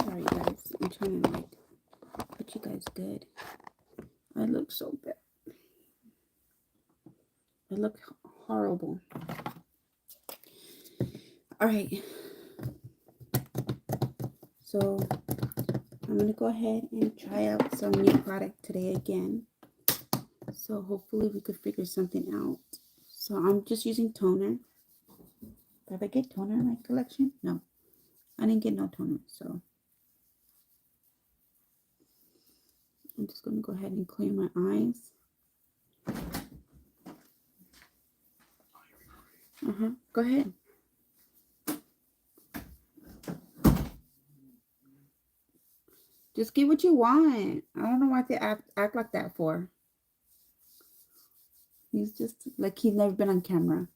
Sorry, guys. I'm trying to, like, put you guys good. I look so bad. I look horrible. Alright. So, I'm going to go ahead and try out some new product today again. So, hopefully we could figure something out. So, I'm just using toner. Did I get toner in my collection? No. I didn't get no toner, so I'm just going to go ahead and clear my eyes. Go ahead. Just get what you want. I don't know why they act like that for. He's just like he's never been on camera.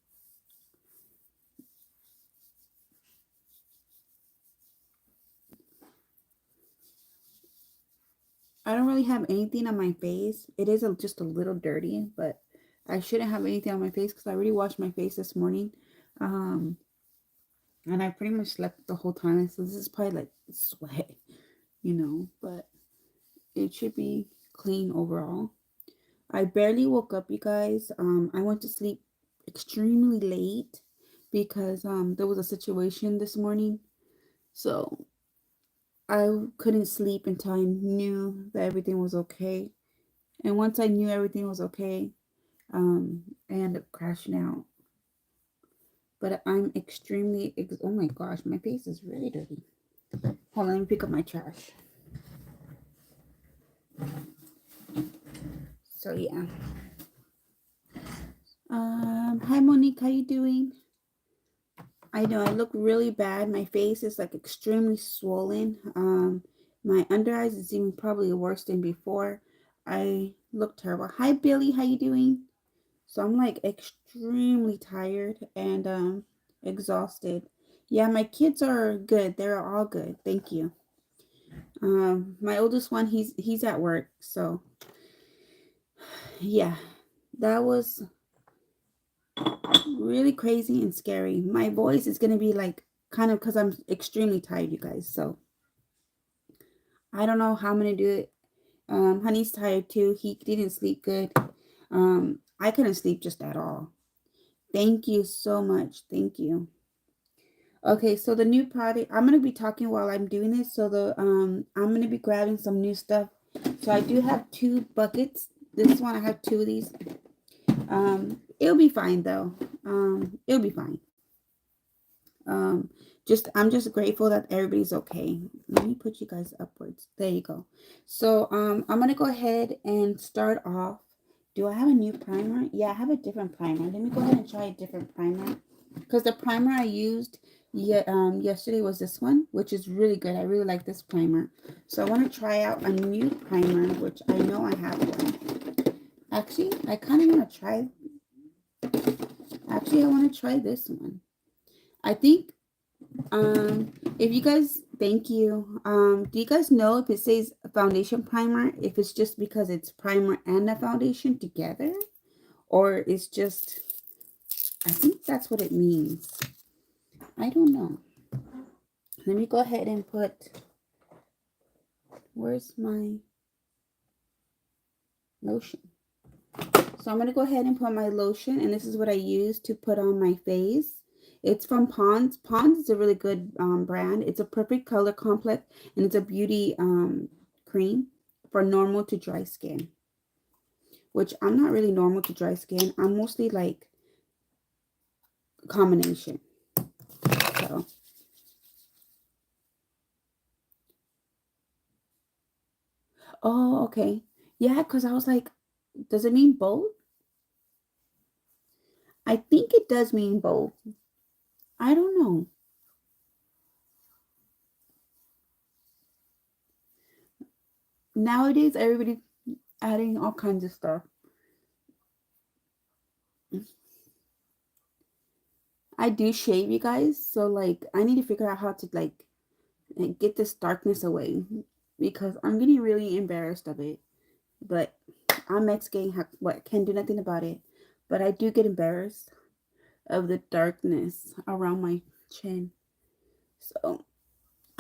I don't really have anything on my face. It is just a little dirty, but I shouldn't have anything on my face because I already washed my face this morning. And I pretty much slept the whole time. So this is probably like sweat, but it should be clean overall. I barely woke up, you guys. I went to sleep extremely late because there was a situation this morning. So I couldn't sleep until I knew that everything was okay. And once I knew everything was okay, I ended up crashing out. But I'm extremely, oh my gosh, my face is really dirty. Hold on, let me pick up my trash. So yeah. Hi Monique, how you doing? I know I look really bad. My face is like extremely swollen. My under eyes is even probably worse than before. I look terrible. Hi Billy, how you doing? So I'm like extremely tired and exhausted. Yeah, my kids are good. They're all good. Thank you. My oldest one, he's at work. So yeah, that was really crazy and scary. My voice is gonna be like kind of because I'm extremely tired, you guys. So I don't know how I'm gonna do it. Honey's tired too. He didn't sleep good. I couldn't sleep just at all. Thank you so much. Thank you. Okay, so the new product, I'm gonna be talking while I'm doing this. So I'm gonna be grabbing some new stuff. So I do have 2 buckets. This one I have 2 of these. It'll be fine though. It'll be fine. I'm just grateful that everybody's okay. Let me put you guys upwards. There you go. So I'm gonna go ahead and start off. Do I have a new primer? Yeah, I have a different primer. Let me go ahead and try a different primer. Because the primer I used yesterday was this one, which is really good. I really like this primer. So I want to try out a new primer, which I know I have one. Actually, I kind of want to try. Actually, I want to try this one. I think if you guys, thank you. Do you guys know if it says foundation primer, if it's just because it's primer and a foundation together, or it's just, I think that's what it means. I don't know. Let me go ahead and put, where's my lotion? So I'm going to go ahead and put my lotion, and this is what I use to put on my face. It's from Pond's. Pond's is a really good brand. It's a perfect color complex, and it's a beauty cream for normal to dry skin, which I'm not really normal to dry skin. I'm mostly like combination. So oh, okay. Yeah, because I was like, does it mean both? I think it does mean both. I don't know. Nowadays, everybody adding all kinds of stuff. I do shave, you guys, so like I need to figure out how to like get this darkness away because I'm getting really embarrassed of it. But I'm Mexican, what can't do nothing about it. But I do get embarrassed of the darkness around my chin. So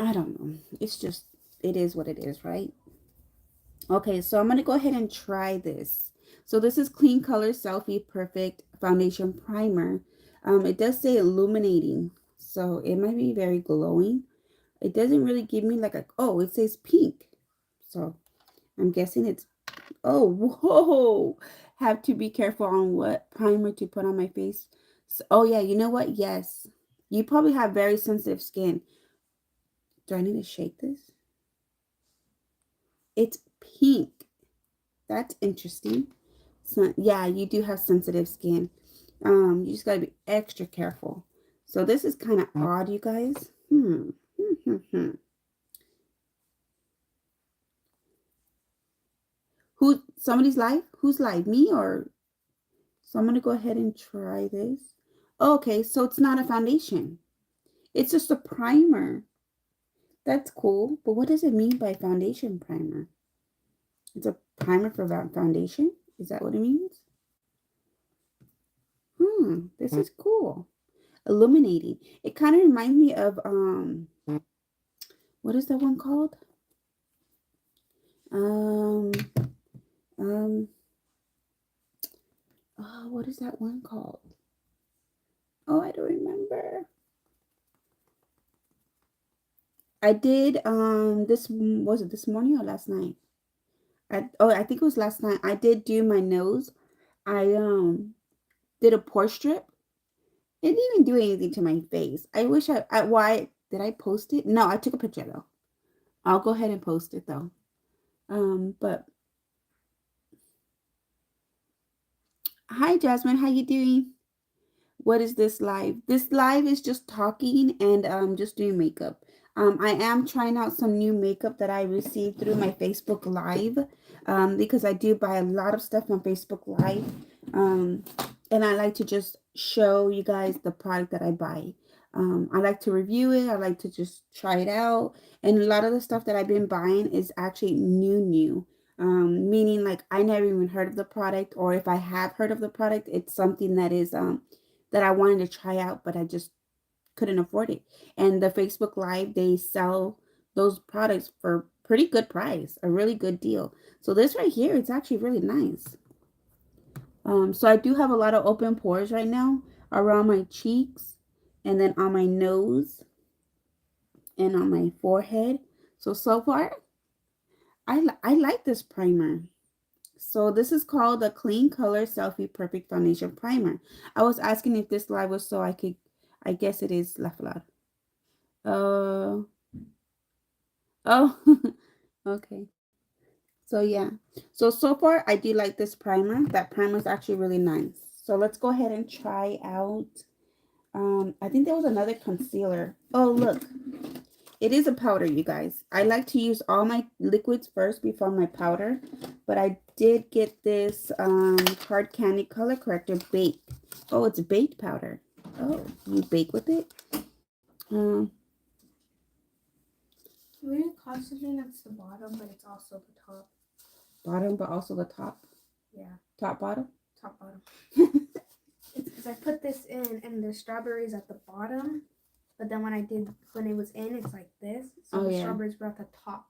I don't know. It's just, it is what it is, right? Okay, so I'm going to go ahead and try this. So this is Clean Color Selfie Perfect Foundation Primer. It does say illuminating, so it might be very glowing. It doesn't really give me like a, oh, it says pink. So I'm guessing it's, oh, whoa. Have to be careful on what primer to put on my face. So, oh yeah, you know what? Yes. You probably have very sensitive skin. Do I need to shake this? It's pink. That's interesting. So yeah, you do have sensitive skin. You just gotta be extra careful. So this is kind of odd, you guys. Who, somebody's live? Who's live? Me or? So I'm gonna go ahead and try this. Okay, so it's not a foundation. It's just a primer. That's cool. But what does it mean by foundation primer? It's a primer for foundation? Is that what it means? This is cool. Illuminating. It kind of reminds me of what is that one called? Um um oh, what is that one called? Oh, I don't remember. I did this, was it this morning or last night? I think it was last night. I did do my nose. I did a pore strip. It didn't even do anything to my face. I wish why did I post it? No, I took a picture though. I'll go ahead and post it though. But hi Jasmine, how you doing? What is this live? This live is just talking and just doing makeup. I am trying out some new makeup that I received through my Facebook Live, because I do buy a lot of stuff on Facebook Live, and I like to just show you guys the product that I buy. I like to review it. I like to just try it out, and a lot of the stuff that I've been buying is actually new. Meaning like I never even heard of the product, or if I have heard of the product, it's something that is that I wanted to try out, but I just couldn't afford it. And the Facebook Live, they sell those products for pretty good price, a really good deal. So this right here, it's actually really nice. So I do have a lot of open pores right now around my cheeks and then on my nose and on my forehead. So far, I like this primer. So this is called the Clean Color Selfie Perfect Foundation Primer. I was asking if this live was so I could, I guess it is La Flor. Uh, oh, okay. So yeah. So far I do like this primer. That primer is actually really nice. So let's go ahead and try out. I think there was another concealer. Oh, look. It is a powder, you guys. I like to use all my liquids first before my powder. But I did get this Hard Candy Color Corrector baked. Oh, it's baked powder. Oh, you bake with it? Um, We call something that's the bottom, but it's also the top. Bottom, but also the top. Yeah. Top, bottom? Top, bottom. It's because I put this in, and the strawberries at the bottom. But then when it was in, it's like this. So the strawberries were at the top.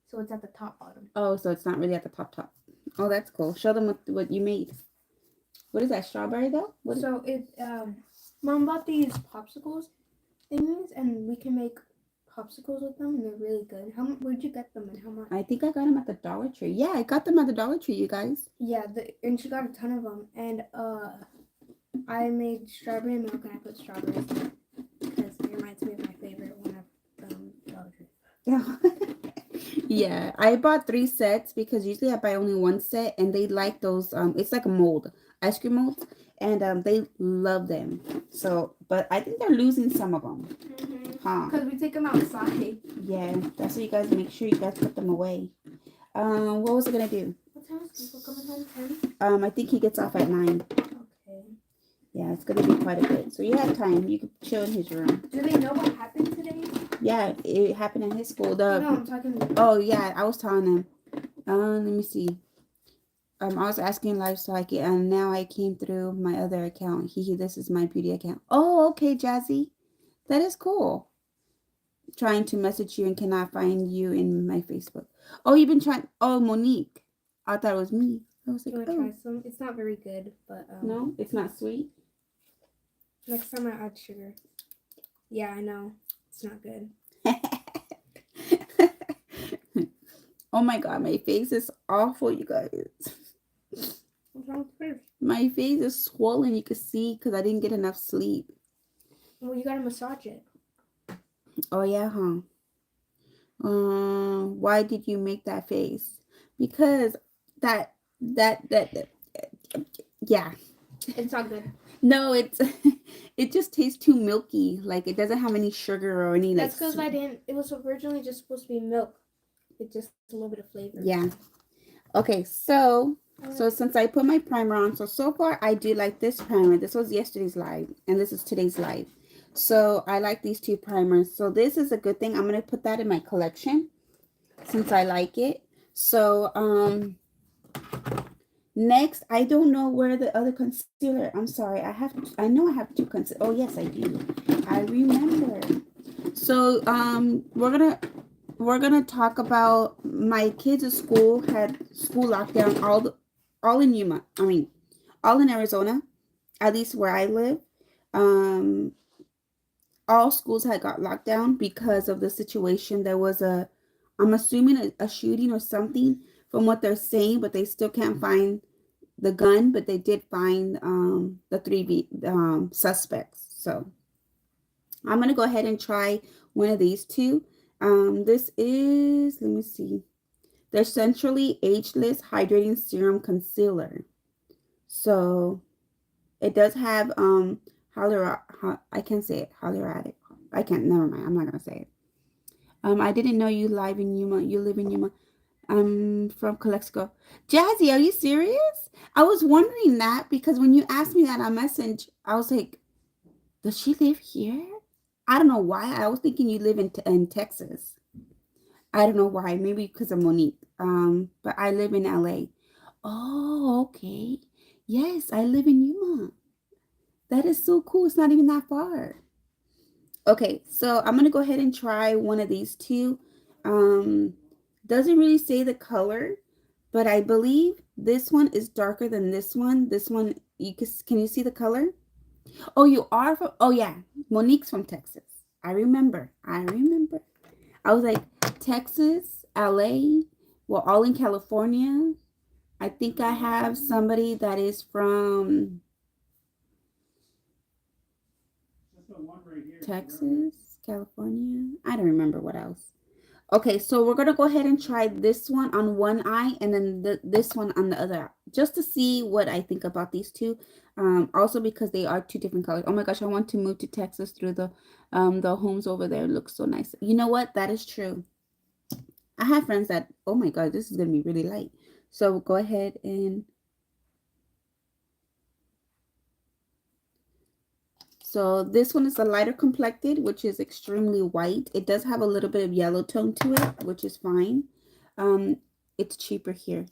So it's at the top bottom. Oh, so it's not really at the top. Oh, that's cool. Show them what you made. What is that, strawberry though? Mom bought these popsicles thingies, and we can make popsicles with them, and they're really good. Where'd you get them, and how much? I think I got them at the Dollar Tree. Yeah, I got them at the Dollar Tree, you guys. Yeah, and she got a ton of them, and I made strawberry milk, and I put strawberries in it because it reminds me of my favorite one of Dollar Tree. Yeah. Yeah, I bought 3 sets because usually I buy only one set, and they like those. It's like a mold, ice cream molds, and they love them. So, but I think they're losing some of them. Huh? Because we take them outside. Yeah, that's why you guys make sure you guys put them away. What was I gonna do? What time is people coming home? 10? I think he gets off at 9. Okay. Yeah, it's gonna be quite a bit. So you have time. You can chill in his room. Do they know what happened today? Yeah, it happened in his school. No, I'm talking about. Oh yeah, I was telling them. Let me see. I was asking live so I could, and now I came through my other account. This is my beauty account. Oh, okay, Jazzy, that is cool. trying to message you and cannot find you in my Facebook. Oh, you've been trying. Oh, Monique. I thought it was me. I was like, You want to oh. try some? It's not very good, but No, it's not sweet. next time I add sugar. Yeah, I know. It's not good. Oh my god, my face is awful, you guys. What's wrong with your face? My face is swollen. You can see because I didn't get enough sleep. Well, you gotta massage it. Oh yeah, huh? Why did you make that face? Because that yeah. It's not good. No, it's it just tastes too milky. Like it doesn't have any sugar or any like. That's because I didn't. It was originally just supposed to be milk. It just a little bit of flavor. Yeah. Okay, so since I put my primer on, so far I do like this primer. This was yesterday's live, and this is today's live. So I like these two primers. So this is a good thing. I'm gonna put that in my collection since I like it. So next, I don't know where the other concealer. I'm sorry. I know I have two concealer. Oh yes, I do. I remember. So we're gonna talk about my kids at school had school lockdown all in Yuma. I mean, all in Arizona, at least where I live. Um, all schools had got locked down because of the situation. There was I'm assuming a shooting or something from what they're saying, but they still can't find the gun, but they did find the three suspects. So I'm gonna go ahead and try one of these two. This is, let me see, they're centrally ageless hydrating serum concealer. So it does have I can't say it, hyaluronic. I can't. Never mind. I'm not gonna say it. I didn't know you live in Yuma. You live in Yuma. I'm from Calexico. Jazzy, are you serious? I was wondering that because when you asked me that on message, I was like, does she live here? I don't know why. I was thinking you live in Texas. I don't know why. Maybe because of Monique. But I live in LA. Oh, okay. Yes, I live in Yuma. That is so cool. It's not even that far. Okay, so I'm gonna go ahead and try one of these two. Um, doesn't really say the color, but I believe this one is darker than this one. This one, can you see the color? Oh, you are from, oh yeah, Monique's from Texas. I remember. I remember. I was like, Texas, LA, we're all in California. I think I have somebody that is from Texas, California. I don't remember what else. Okay, so we're gonna go ahead and try this one on one eye and then this one on the other, just to see what I think about these two. Also because they are two different colors. Oh my gosh, I want to move to Texas through the homes over there. It looks so nice. You know what? That is true. I have friends that, oh my god, this is gonna be really light. So go ahead and so this one is a lighter complected, which is extremely white. It does have a little bit of yellow tone to it, which is fine. Um, it's cheaper here.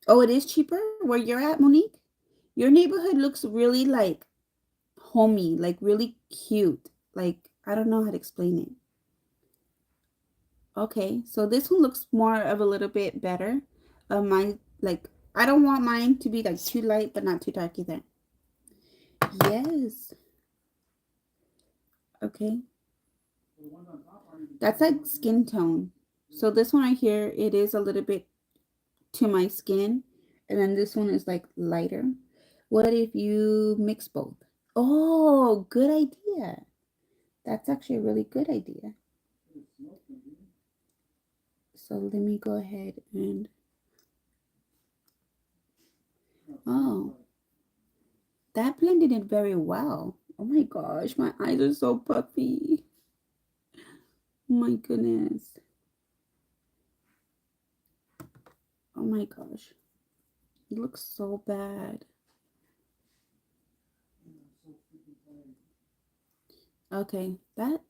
Oh, it is cheaper where you're at, Monique? Your neighborhood looks really like homey, like really cute. Like, I don't know how to explain it. Okay, so this one looks more of a little bit better. My, like, I don't want mine to be like too light, but not too dark either. Yes. Okay. That's like skin tone. So this one right here, it is a little bit to my skin. And then this one is like lighter. What if you mix both? Oh, good idea. That's actually a really good idea. So let me go ahead and, oh, that blended it very well. Oh my gosh, my eyes are so puffy. Oh my goodness. Oh my gosh. It looks so bad. Okay, that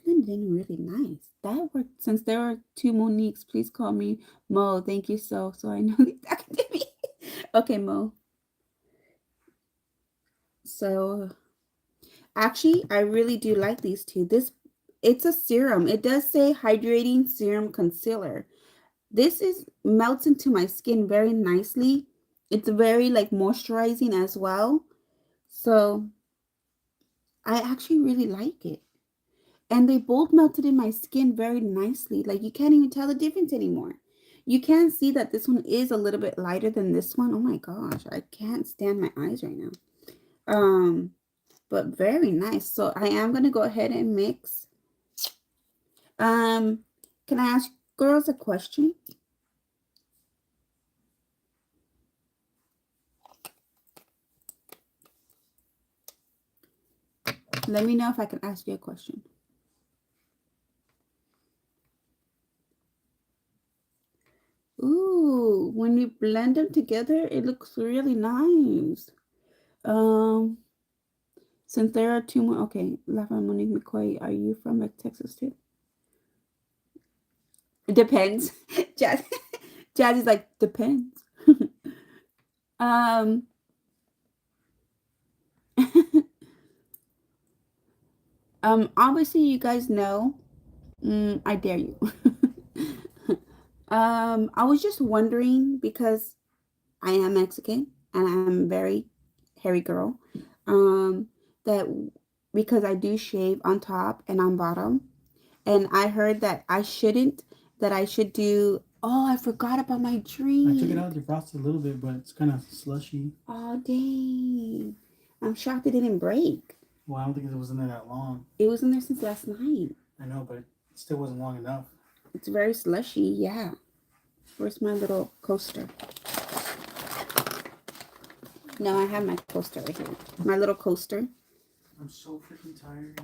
blended in really nice. That worked. Since there are two Moniques, please call me Mo. Thank you so I know exactly me. Okay, Mo. So actually, I really do like these two. This it's a serum. It does say hydrating serum concealer. This is melts into my skin very nicely. It's very like moisturizing as well. So I actually really like it. And they both melted in my skin very nicely. Like you can't even tell the difference anymore. You can see that this one is a little bit lighter than this one. Oh my gosh, I can't stand my eyes right now. But very nice. So I am gonna go ahead and mix. Um, can I ask girls a question? Let me know if I can ask you a question. Ooh, when you blend them together, it looks really nice. Um, since there are two more, okay, Lafa Monique McCoy, are you from like Texas too? It depends. Jazz, Jazz is like depends. um, obviously you guys know. I dare you. I was just wondering because I am Mexican and I'm a very hairy girl. Um, that because I do shave on top and on bottom, and I heard that I shouldn't. That I should do. Oh, I forgot about my drink. I took it out, defrosted a little bit, but it's kind of slushy. Oh dang! I'm shocked it didn't break. Well, I don't think it was in there that long. It was in there since last night. I know, but it still wasn't long enough. It's very slushy. Yeah. Where's my little coaster? No, I have my coaster right here. My little coaster. I'm so freaking tired.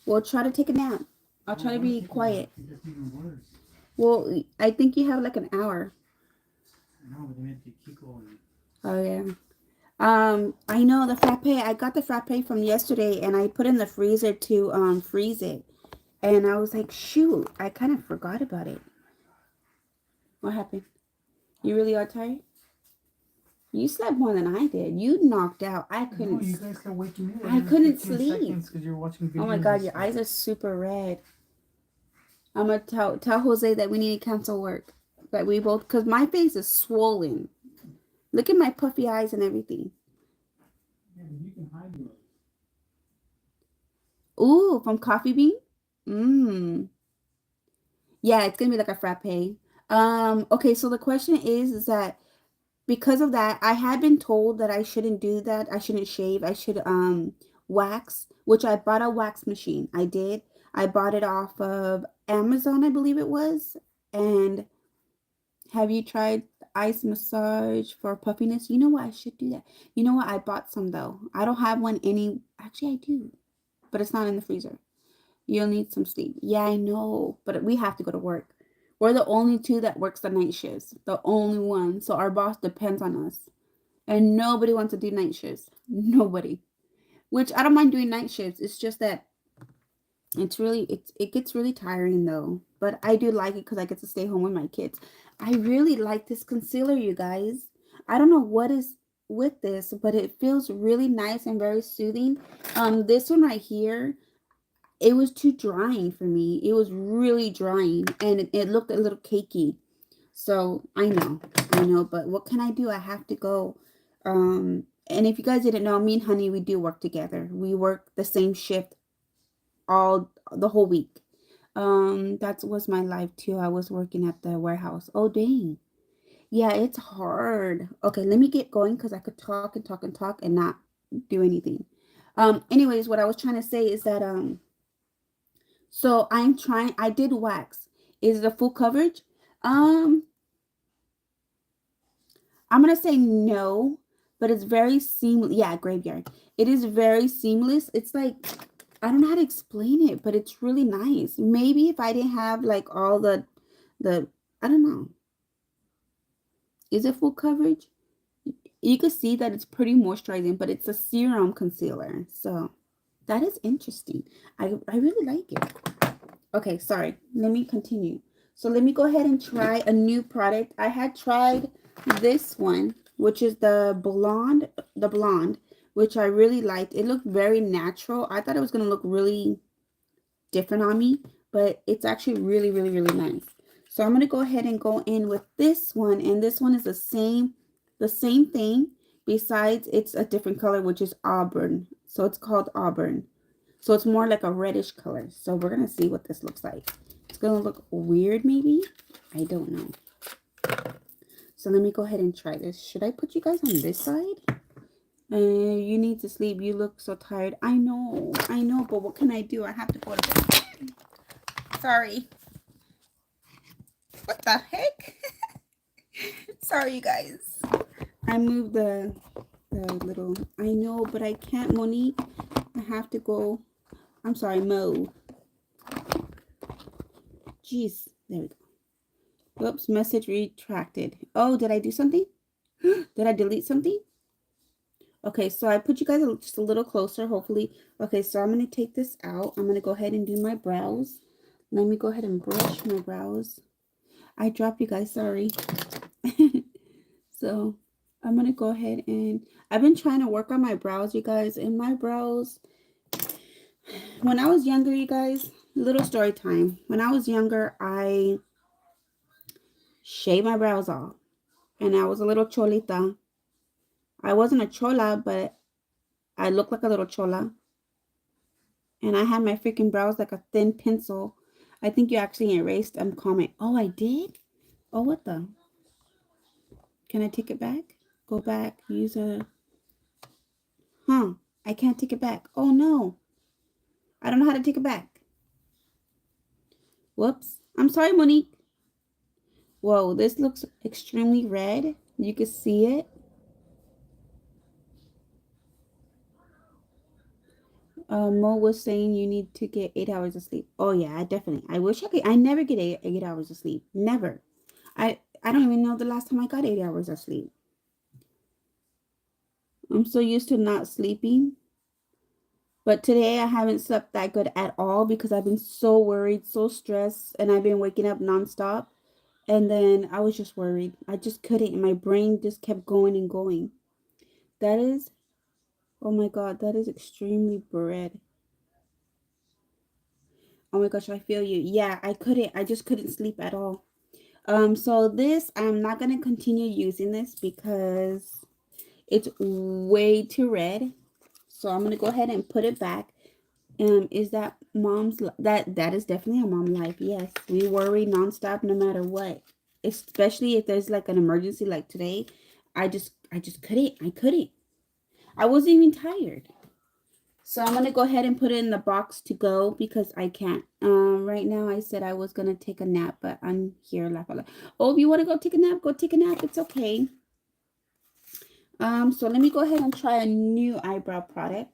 Well, try to take a nap. I'll try to be quiet. It's even worse. Well, I think you have like an hour. I know, but they made it Kiko and... Oh yeah. I know the frappe. I got the frappe from yesterday, and I put in the freezer to freeze it. And I was like, shoot, I kind of forgot about it. What happened? You really are tired? You slept more than I did. You knocked out. I couldn't. No, you guys kept waking me up. I couldn't sleep. Because you're watching videos. Oh my god, your eyes are super red. I'm gonna tell Jose that we need to cancel work. That we both, because my face is swollen. Look at my puffy eyes and everything. Yeah, but you can hide yours. Ooh, from Coffee Bean? Mmm. Yeah, it's gonna be like a frappe. Okay, so the question is that because of that, I had been told that I shouldn't do that. I shouldn't shave. I should wax, which I bought a wax machine. I did. I bought it off of Amazon, I believe it was. And have you tried ice massage for puffiness? You know what? I should do that. You know what? I bought some though. I don't have one any. Actually, I do, but it's not in the freezer. You'll need some sleep. Yeah, I know, but we have to go to work. We're the only two that works the night shifts. The only one. So our boss depends on us. And nobody wants to do night shifts. Nobody. Which I don't mind doing night shifts. It's just that it gets really tiring though. But I do like it because I get to stay home with my kids. I really like this concealer, you guys. I don't know what is with this, but it feels really nice and very soothing. This one right here, it was too drying for me. It was really drying and it looked a little cakey. So I know, but what can I do? I have to go. And if you guys didn't know, me and Honey, we do work together. We work the same shift all the whole week. That was my life too. I was working at the warehouse. Oh dang. Yeah, it's hard. Okay, let me get going because I could talk and talk and talk and not do anything. Anyways, what I was trying to say is that so I did wax. Is it a full coverage? I'm gonna say no, but it's very seamless. Yeah, graveyard. It is very seamless. It's like I don't know how to explain it, but it's really nice. Maybe if I didn't have like all the I don't know. Is it full coverage? You can see that it's pretty moisturizing, but it's a serum concealer. So that is interesting. I really like it. Okay, sorry. Let me continue. So let me go ahead and try a new product. I had tried this one, which is the blonde, which I really liked. It looked very natural. I thought it was going to look really different on me, but it's actually really, really, really nice. So I'm going to go ahead and go in with this one, and this one is the same thing, besides it's a different color, which is auburn. So it's called auburn. So it's more like a reddish color. So we're going to see what this looks like. It's going to look weird maybe. I don't know. So let me go ahead and try this. Should I put you guys on this side? You need to sleep. You look so tired. I know, but what can I do? I have to go to bed. Sorry. What the heck? Sorry, you guys. I moved the little. I know, but I can't, Monique. I have to go. I'm sorry, Mo. Jeez. There we go. Oops, message retracted. Oh, did I do something? Did I delete something? Okay, so I put you guys just a little closer, hopefully. Okay, so I'm going to take this out. I'm going to go ahead and do my brows. Let me go ahead and brush my brows. I dropped you guys, sorry. So I'm going to go ahead and... I've been trying to work on my brows, you guys. And my brows... When I was younger, you guys, little story time. When I was younger, I shaved my brows off. And I was a little cholita. I wasn't a chola, but I looked like a little chola. And I had my freaking brows like a thin pencil. I think you actually erased a comment. Oh, I did? Oh, what the? Can I take it back? Go back. Use a... Huh. I can't take it back. Oh, no. I don't know how to take it back. Whoops. I'm sorry, Monique. Whoa, this looks extremely red. You can see it. Mo was saying you need to get 8 hours of sleep. Oh, yeah, definitely. I wish I could. I never get eight hours of sleep. Never. I don't even know the last time I got 8 hours of sleep. I'm so used to not sleeping. But today I haven't slept that good at all because I've been so worried, so stressed, and I've been waking up nonstop. And then I was just worried. I just couldn't. My brain just kept going and going. That is, oh my God, that is extremely bread. Oh my gosh, I feel you. Yeah, I couldn't. I just couldn't sleep at all. So this, I'm not going to continue using this because it's way too red. So I'm going to go ahead and put it back. Is that mom's that is definitely a mom life. Yes, we worry nonstop no matter what, especially if there's like an emergency like today. I just couldn't. I wasn't even tired. So I'm gonna go ahead and put it in the box to go because I can't. Right now I said I was gonna take a nap, but I'm here. Oh, if you want to go take a nap, go take a nap. It's okay. So let me go ahead and try a new eyebrow product.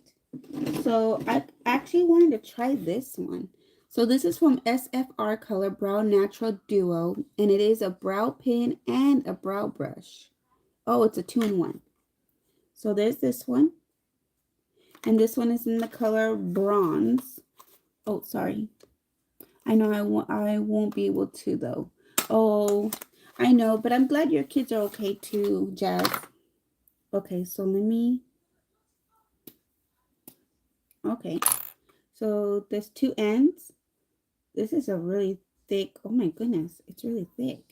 So I actually wanted to try this one. So this is from SFR Color Brow Natural Duo, and it is a brow pin and a brow brush. Oh, it's a 2-in-1. So there's this one, and this one is in the color bronze. Oh, sorry. I know I won't be able to though. Oh, I know, but I'm glad your kids are okay too, Jazz. Okay, so let me... Okay, so there's 2 ends. This is a really thick... Oh my goodness, it's really thick.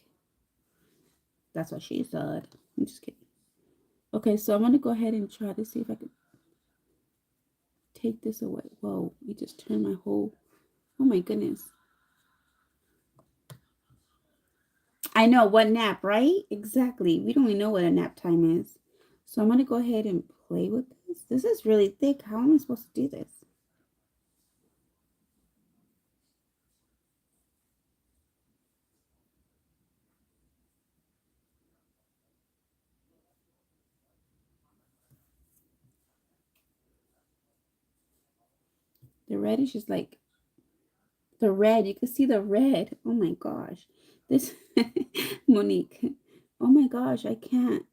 That's what she said. I'm just kidding. Okay, so I'm going to go ahead and try to see if I can take this away. Whoa, you just turned my whole... Oh my goodness. I know, what nap, right? Exactly. We don't even know what a nap time is. So I'm going to go ahead and play with this. This is really thick. How am I supposed to do this? The red is just like... The red. You can see the red. Oh my gosh. This... Monique. Oh my gosh, I can't.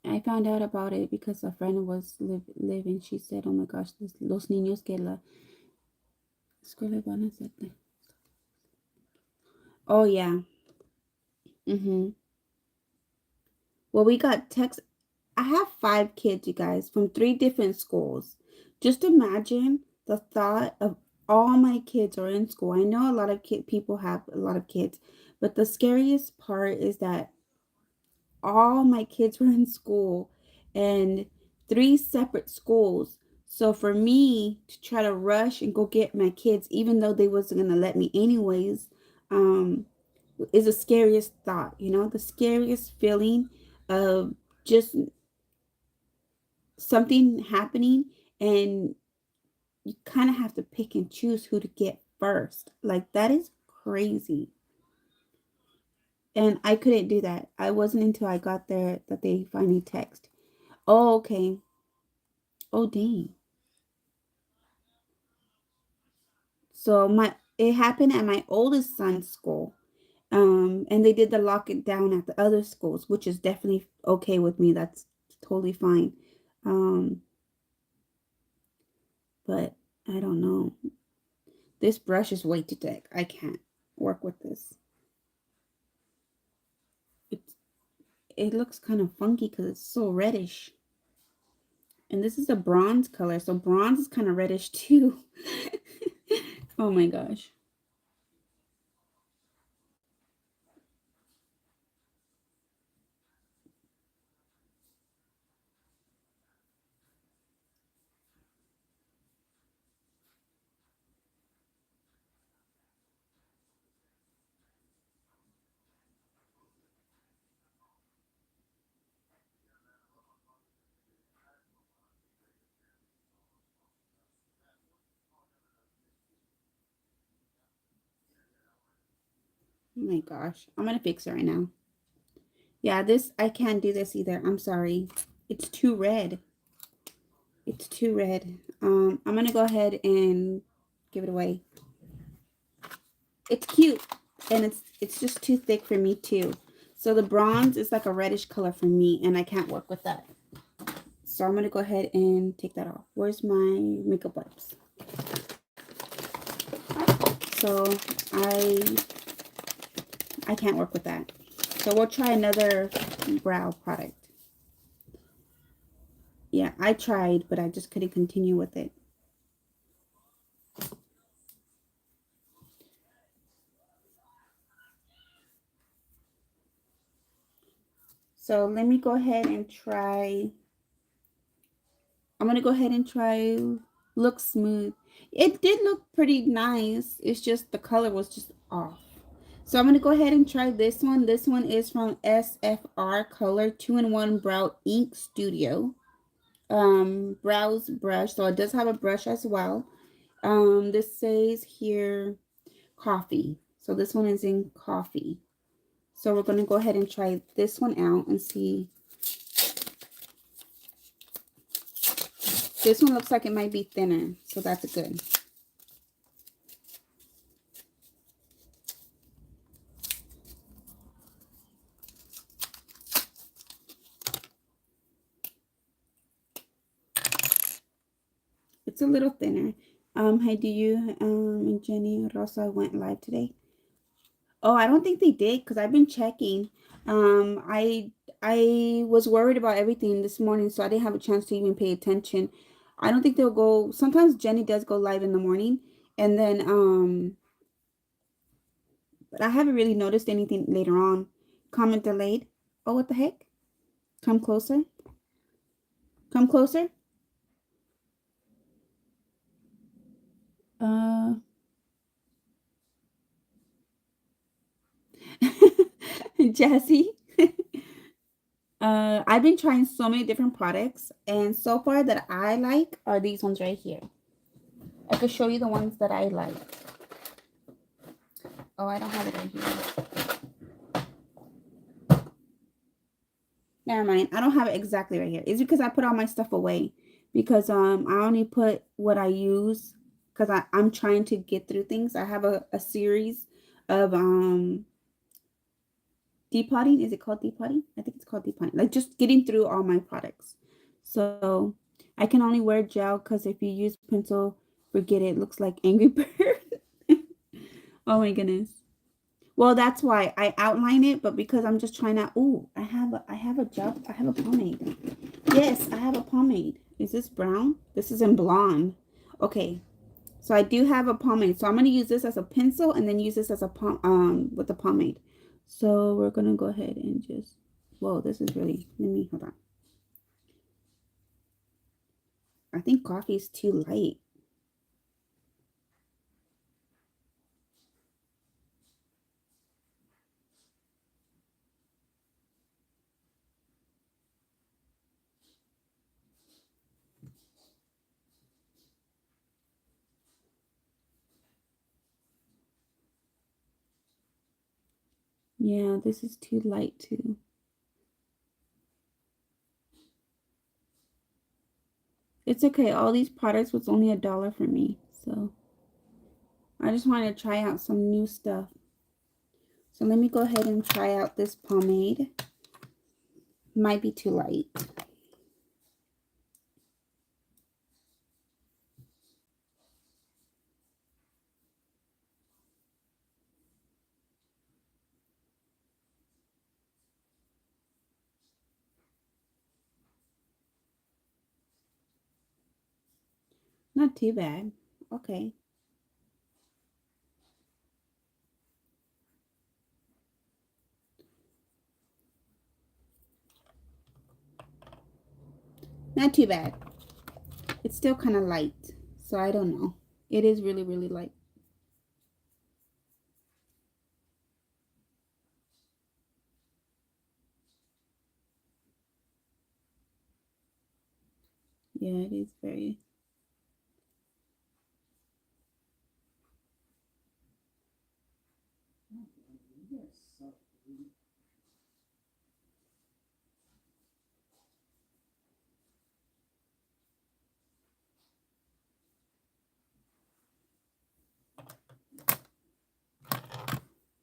I found out about it because a friend was living. She said, "Oh my gosh, los niños que la escuela van a hacer." Oh yeah. Mhm. Well, we got text. I have 5 kids, you guys, from 3 different schools. Just imagine the thought of all my kids are in school. I know a lot of people have a lot of kids, but the scariest part is that all my kids were in school and 3 separate schools. So for me to try to rush and go get my kids, even though they wasn't gonna let me anyways, um, is the scariest thought. The scariest feeling of just something happening, and you kind of have to pick and choose who to get first. Like, that is crazy. And I couldn't do that. I wasn't until I got there that they finally text. Oh, okay. Oh, dang. So it happened at my oldest son's school. And they did the lock it down at the other schools, which is definitely okay with me. That's totally fine. Um, but I don't know. This brush is way too thick. I can't work with this. It looks kind of funky because it's so reddish. And this is a bronze color, so bronze is kind of reddish too. Oh my gosh. Oh my gosh. I'm gonna fix it right now. Yeah, I can't do this either. I'm sorry. It's too red. It's too red. I'm gonna go ahead and give it away. It's cute, and it's just too thick for me too. So the bronze is like a reddish color for me, and I can't work with that. So I'm gonna go ahead and take that off. Where's my makeup wipes? So I can't work with that. So we'll try another brow product. Yeah, I tried, but I just couldn't continue with it. So let me go ahead and try. I'm going to go ahead and try Look Smooth. It did look pretty nice. It's just the color was just off. So I'm going to go ahead and try this one. This one is from SFR Color 2-in-1 Brow Ink Studio. Brows brush. So it does have a brush as well. This says here coffee. So this one is in coffee. So we're going to go ahead and try this one out and see. This one looks like it might be thinner, so that's good. It's a little thinner. Hi, do you and Jenny Rosa went live today? Oh, I don't think they did because I've been checking. I was worried about everything this morning, so I didn't have a chance to even pay attention. I don't think they'll go. Sometimes Jenny does go live in the morning, and then but I haven't really noticed anything later on. Comment delayed. Oh, what the heck? Come closer. Come closer. Uh. Jesse. I've been trying so many different products, and so far that I like are these ones right here. I could show you the ones that I like. Oh, I don't have it right here. Never mind. I don't have it exactly right here. It's because I put all my stuff away. Because I only put what I use because I'm trying to get through things. I have a series of depotting. Is it called depotting? I think it's called depotting. Like just getting through all my products. So I can only wear gel because if you use pencil, forget it. It looks like Angry Bird. Oh my goodness. Well, that's why I outline it, but because I'm just trying to. Oh, I have a pomade. Yes, I have a pomade. Is this brown? This is in blonde. Okay, so I do have a pomade. So I'm gonna use this as a pencil and then use this as a with the pomade. So we're gonna go ahead and just. Whoa, this is really. Let me hold on. I think coffee is too light. Yeah, this is too light too. It's okay. All these products was only $1 for me. So I just wanted to try out some new stuff. So let me go ahead and try out this pomade. Might be too light. Not too bad. Okay. Not too bad. It's still kind of light. So I don't know. It is really, really light. Yeah, it is very.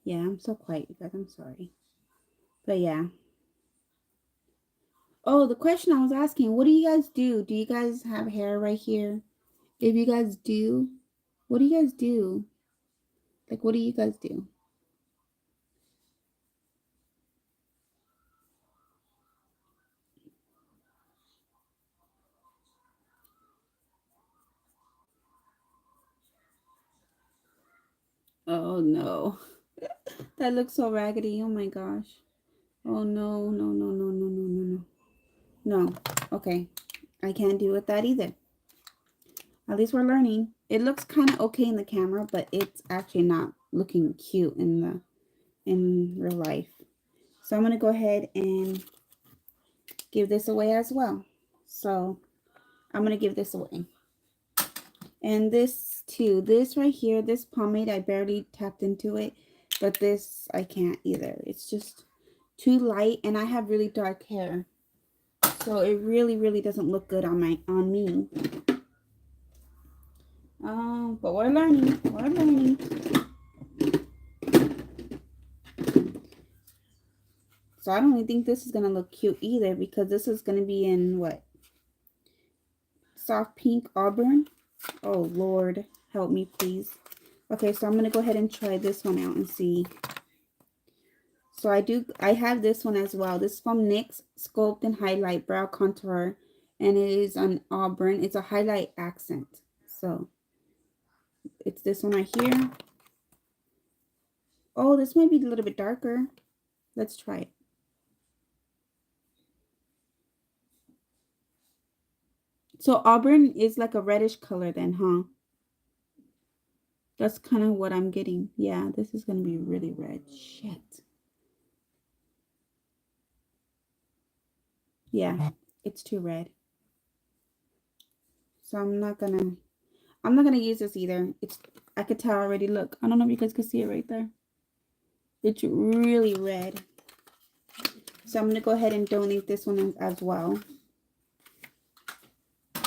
Yeah, I'm so quiet, you guys. I'm sorry. But yeah. Oh, the question I was asking, what do you guys do? Do you guys have hair right here? If you guys do, what do you guys do? Like, what do you guys do? Oh, no. That looks so raggedy. Oh, my gosh. Oh, no, no, no, no, no, no, no, no. No. Okay. I can't do with that either. At least we're learning. It looks kind of okay in the camera, but it's actually not looking cute in real life. So I'm going to go ahead and give this away as well. So I'm going to give this away. And this too, this right here, this pomade, I barely tapped into it, but this I can't either. It's just too light, and I have really dark hair, so it really, really doesn't look good on me. But we're learning. We're learning. So I don't even think this is gonna look cute either, because this is gonna be in what? Soft pink auburn. Oh Lord, help me please. Okay, so I'm gonna go ahead and try this one out and see. So I have this one as well. This is from NYX Sculpt and Highlight Brow Contour, and it is an auburn. It's a highlight accent. So it's this one right here. Oh, this might be a little bit darker. Let's try it. So auburn is like a reddish color then, huh? That's kind of what I'm getting. Yeah, this is going to be really red. Shit. Yeah, it's too red. So I'm not gonna use this either. I could tell already. Look, I don't know if you guys can see it right there. It's really red. So I'm gonna go ahead and donate this one as well.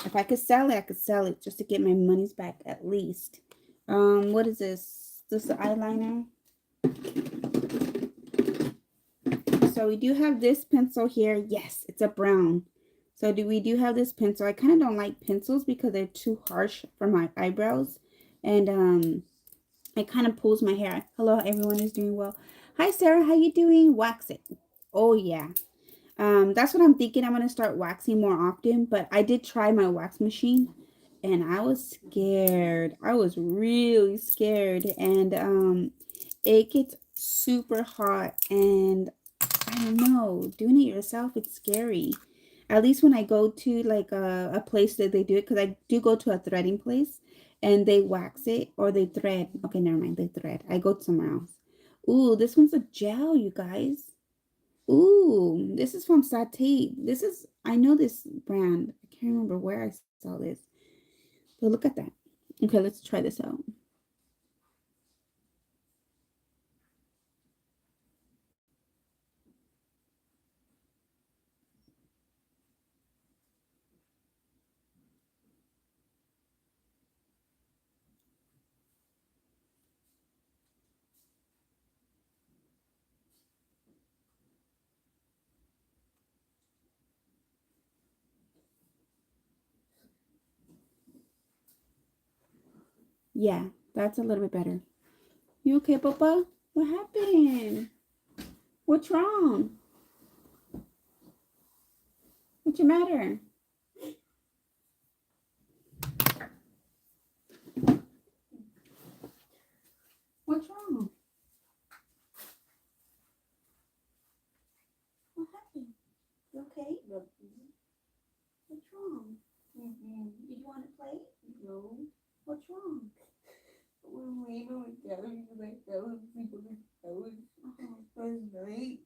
If I could sell it, I could sell it just to get my money's back at least. What is this? This is the eyeliner. So we do have this pencil here. Yes, it's a brown. So we do have this pencil. I kind of don't like pencils because they're too harsh for my eyebrows. And It kind of pulls my hair. Hello, everyone is doing well. Hi, Sarah. How you doing? Wax it. Oh, yeah. That's what I'm thinking. I'm gonna start waxing more often. But I did try my wax machine, and I was scared. I was really scared, and it gets super hot, and I don't know. Doing it yourself, it's scary. At least when I go to like a place that they do it, because I do go to a threading place, and they wax it or they thread. Okay, never mind. They thread. I go somewhere else. Ooh, this one's a gel, you guys. Ooh, this is from Satay. This is, I know this brand. I can't remember where I saw this. But look at that. Okay, let's try this out. Yeah, that's a little bit better. You okay, Papa? What happened? What's wrong? What's the matter? What's wrong? What happened? You okay? What's wrong? Did you want to play? No. What's wrong? When we were together, I fell asleep on the couch last night.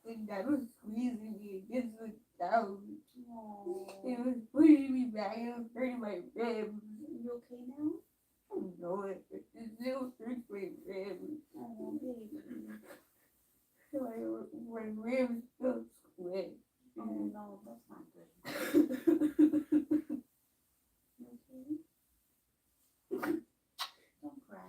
And Dad was squeezing me against the couch. It was pushing me back and it was hurting my ribs. You okay now? No, it still hurts my ribs. Oh, baby. My ribs still squish. Oh, no, that's not good. You okay? Don't cry.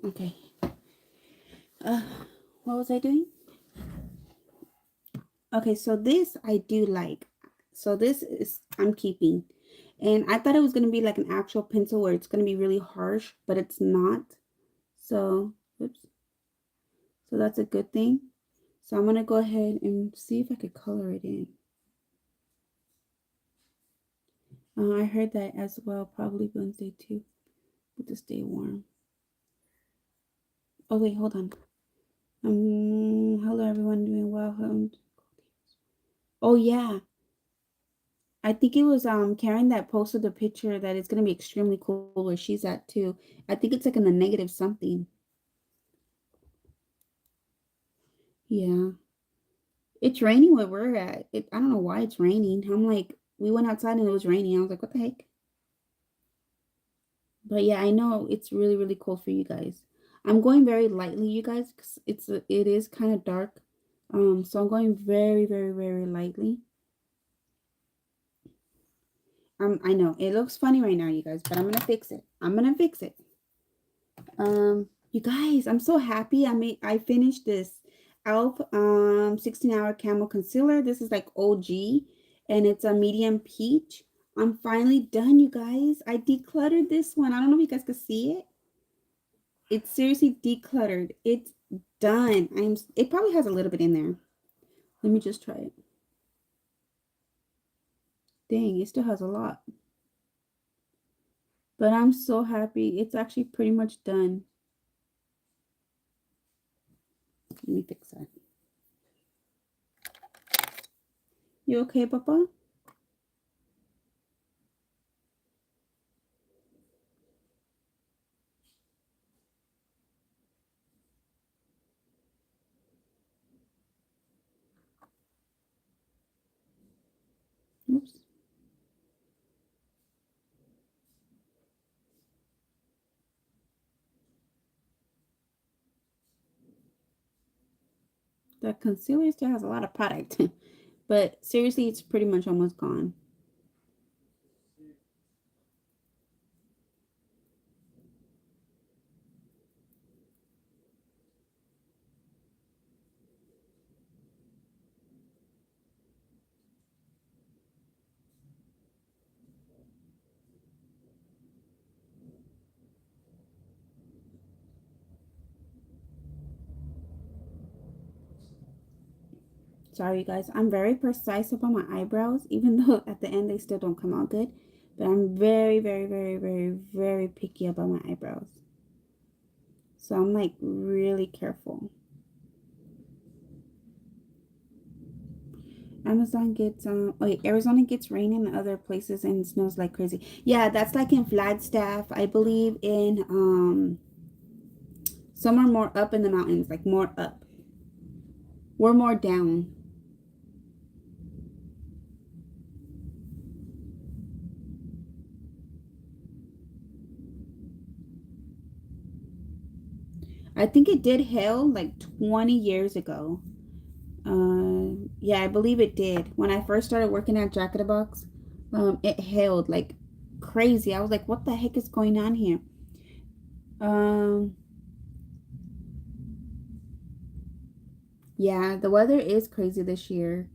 Okay. Uh, what was I doing? Okay, so this I do like. So this is I'm keeping. And I thought it was going to be like an actual pencil where it's going to be really harsh, but it's not. So, oops. So that's a good thing. So I'm going to go ahead and see if I could color it in. I heard that as well, probably Wednesday too, with the stay warm. Oh, wait, hold on. Hello, everyone, doing well. Oh, yeah. I think it was Karen that posted the picture that it's gonna be extremely cool where she's at too. I think it's like in the negative something. Yeah. It's raining where we're at. I don't know why it's raining. I'm like, we went outside and it was raining. I was like, what the heck? But yeah, I know it's really, really cold for you guys. I'm going very lightly, you guys, because it is kind of dark. So I'm going very, very, very lightly. I know it looks funny right now, you guys, but I'm gonna fix it. I'm gonna fix it. You guys, I'm so happy. I finished this e.l.f. 16-hour camo concealer. This is like OG, and it's a medium peach. I'm finally done, you guys. I decluttered this one. I don't know if you guys can see it. It's seriously decluttered. It's done. It probably has a little bit in there. Let me just try it. Dang, it still has a lot. But I'm so happy. It's actually pretty much done. Let me fix that. You okay, Papa? Oops. The concealer still has a lot of product. But seriously, it's pretty much almost gone. Sorry, you guys. I'm very precise about my eyebrows, even though at the end they still don't come out good. But I'm very, very, very, very, very picky about my eyebrows. So I'm like really careful. Amazon gets wait, Arizona gets rain in other places and it snows like crazy. Yeah, that's like in Flagstaff. I believe in somewhere more up in the mountains, like more up. We're more down. I think it did hail like 20 years ago. Yeah, I believe it did. When I first started working at Jack in the Box, it hailed like crazy. I was like, what the heck is going on here? Um, yeah, the weather is crazy this year.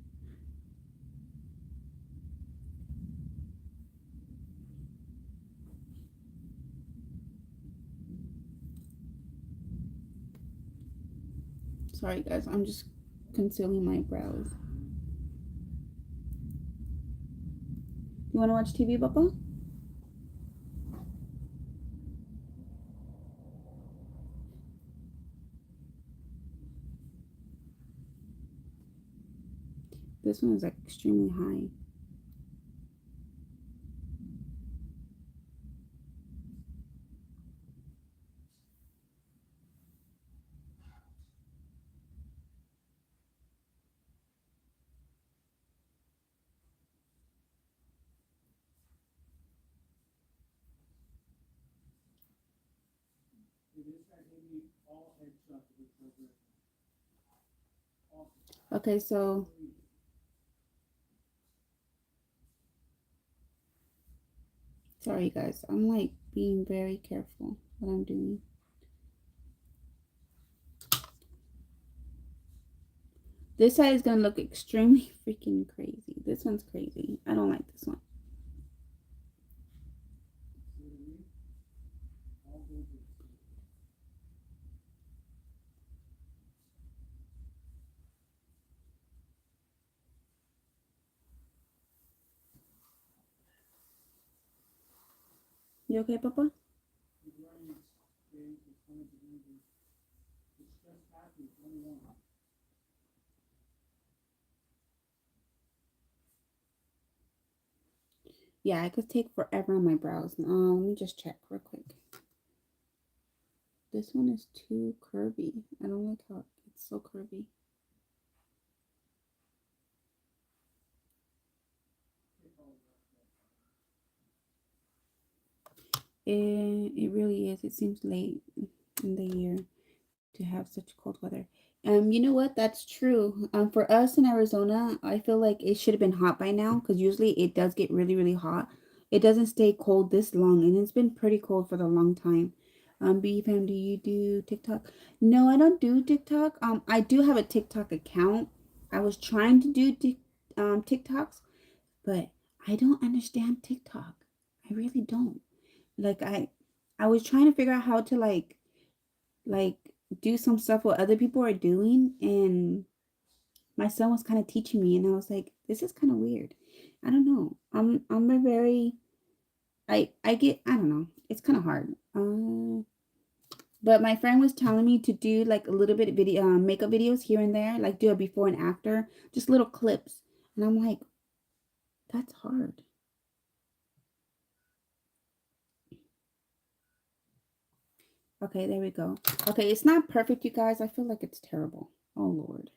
Sorry, guys. I'm just concealing my brows. You want to watch TV, Papa? This one is like extremely high. Okay, so sorry, guys. I'm like being very careful what I'm doing. This side is gonna look extremely freaking crazy. This one's crazy. I don't like this one. You okay, Papa? Yeah, I could take forever on my brows. Let me just check real quick. This one is too curvy. I don't like how it's so curvy. It really is. It seems late in the year to have such cold weather. You know what? That's true. For us in Arizona, I feel like it should have been hot by now because usually it does get really, really hot. It doesn't stay cold this long, and it's been pretty cold for a long time. BFM, do you do TikTok? No, I don't do TikTok. I do have a TikTok account. I was trying to do TikToks, but I don't understand TikTok. I really don't. Like I was trying to figure out how to like do some stuff what other people are doing, and my son was kind of teaching me, and I was like, this is kind of weird. I don't know. I'm a very I get, I don't know. It's kind of hard. But my friend was telling me to do like a little bit of video makeup videos here and there, like do a before and after, just little clips. And I'm like, that's hard. Okay, there we go. Okay, it's not perfect, you guys. I feel like it's terrible. Oh Lord.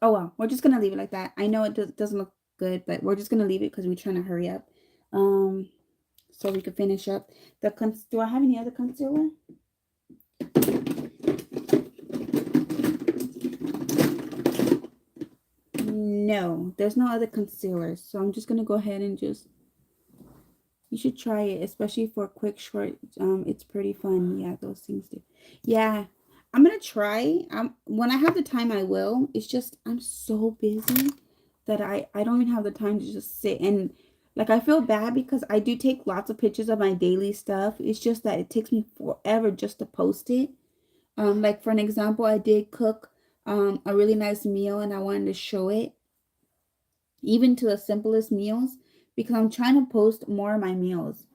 Oh well, we're just gonna leave it like that. I know it doesn't look good, but we're just gonna leave it because we're trying to hurry up. So we could finish up the do I have any other concealer? No, there's no other concealers. So I'm just gonna go ahead and just, you should try it, especially for a quick short. It's pretty fun. Yeah, those things do. Yeah, I'm gonna try. When I have the time, I will. It's just I'm so busy that I don't even have the time to just sit and like I feel bad because I do take lots of pictures of my daily stuff. It's just that it takes me forever just to post it. Like for an example, I did cook a really nice meal and I wanted to show it, even to the simplest meals, because I'm trying to post more of my meals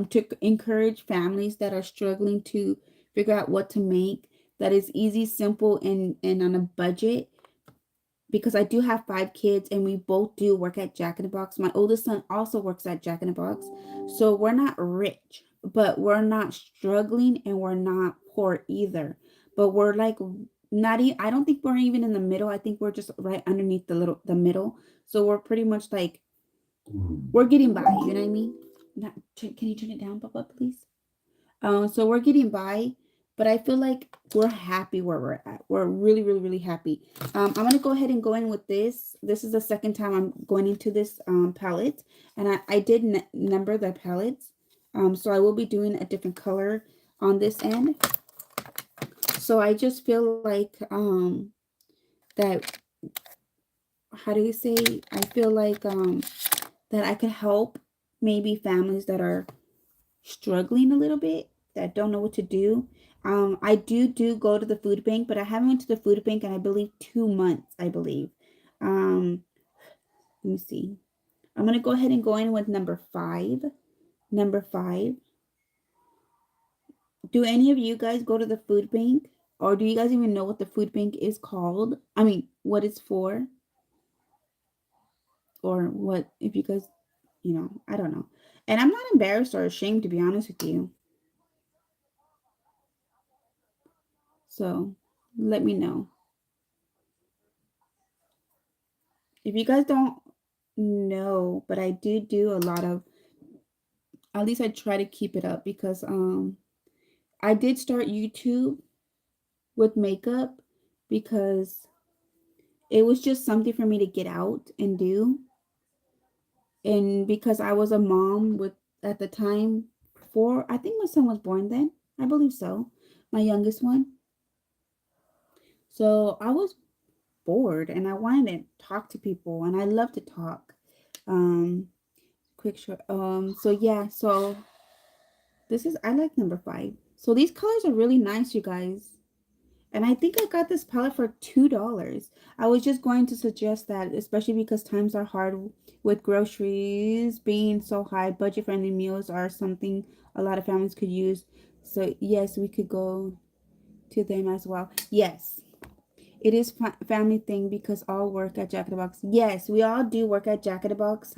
to encourage families that are struggling to figure out what to make that is easy, simple, and on a budget, because I do have 5 kids and we both do work at Jack in the Box. My oldest son also works at Jack in the Box. So we're not rich, but we're not struggling and we're not poor either. But we're like not I don't think we're even in the middle. I think we're just right underneath the middle. So we're pretty much like we're getting by, you know what I mean? Not, can you turn it down, Papa, please? So we're getting by, but I feel like we're happy where we're at. We're really, really, really happy. I'm gonna go ahead and go in with this. This is the second time I'm going into this palette, and I did number the palettes. So I will be doing a different color on this end. So I just feel like that. How do you say? I feel like that I could help maybe families that are struggling a little bit, that don't know what to do. I do go to the food bank, but I haven't went to the food bank in I believe 2 months. I believe. Um, let me see. I'm gonna go ahead and go in with number five. Number five. Do any of you guys go to the food bank, or do you guys even know what the food bank is called? I mean, what it's for, or what if you guys, I don't know. And I'm not embarrassed or ashamed to be honest with you. So let me know. If you guys don't know, but I do a lot of, at least I try to keep it up, because I did start YouTube with makeup because it was just something for me to get out and do. And because I was a mom with at the time, four, I think my son was born then. I believe so. My youngest one. So I was bored and I wanted to talk to people and I love to talk. Um quick short. So yeah, so this is, I like number five. So these colors are really nice, you guys. And I think I got this palette for $2. I was just going to suggest that, especially because times are hard with groceries being so high. Budget friendly meals are something a lot of families could use. So yes, we could go to them as well. Yes, it is family thing because all work at Jack in the Box. Yes, we all do work at Jack in the Box.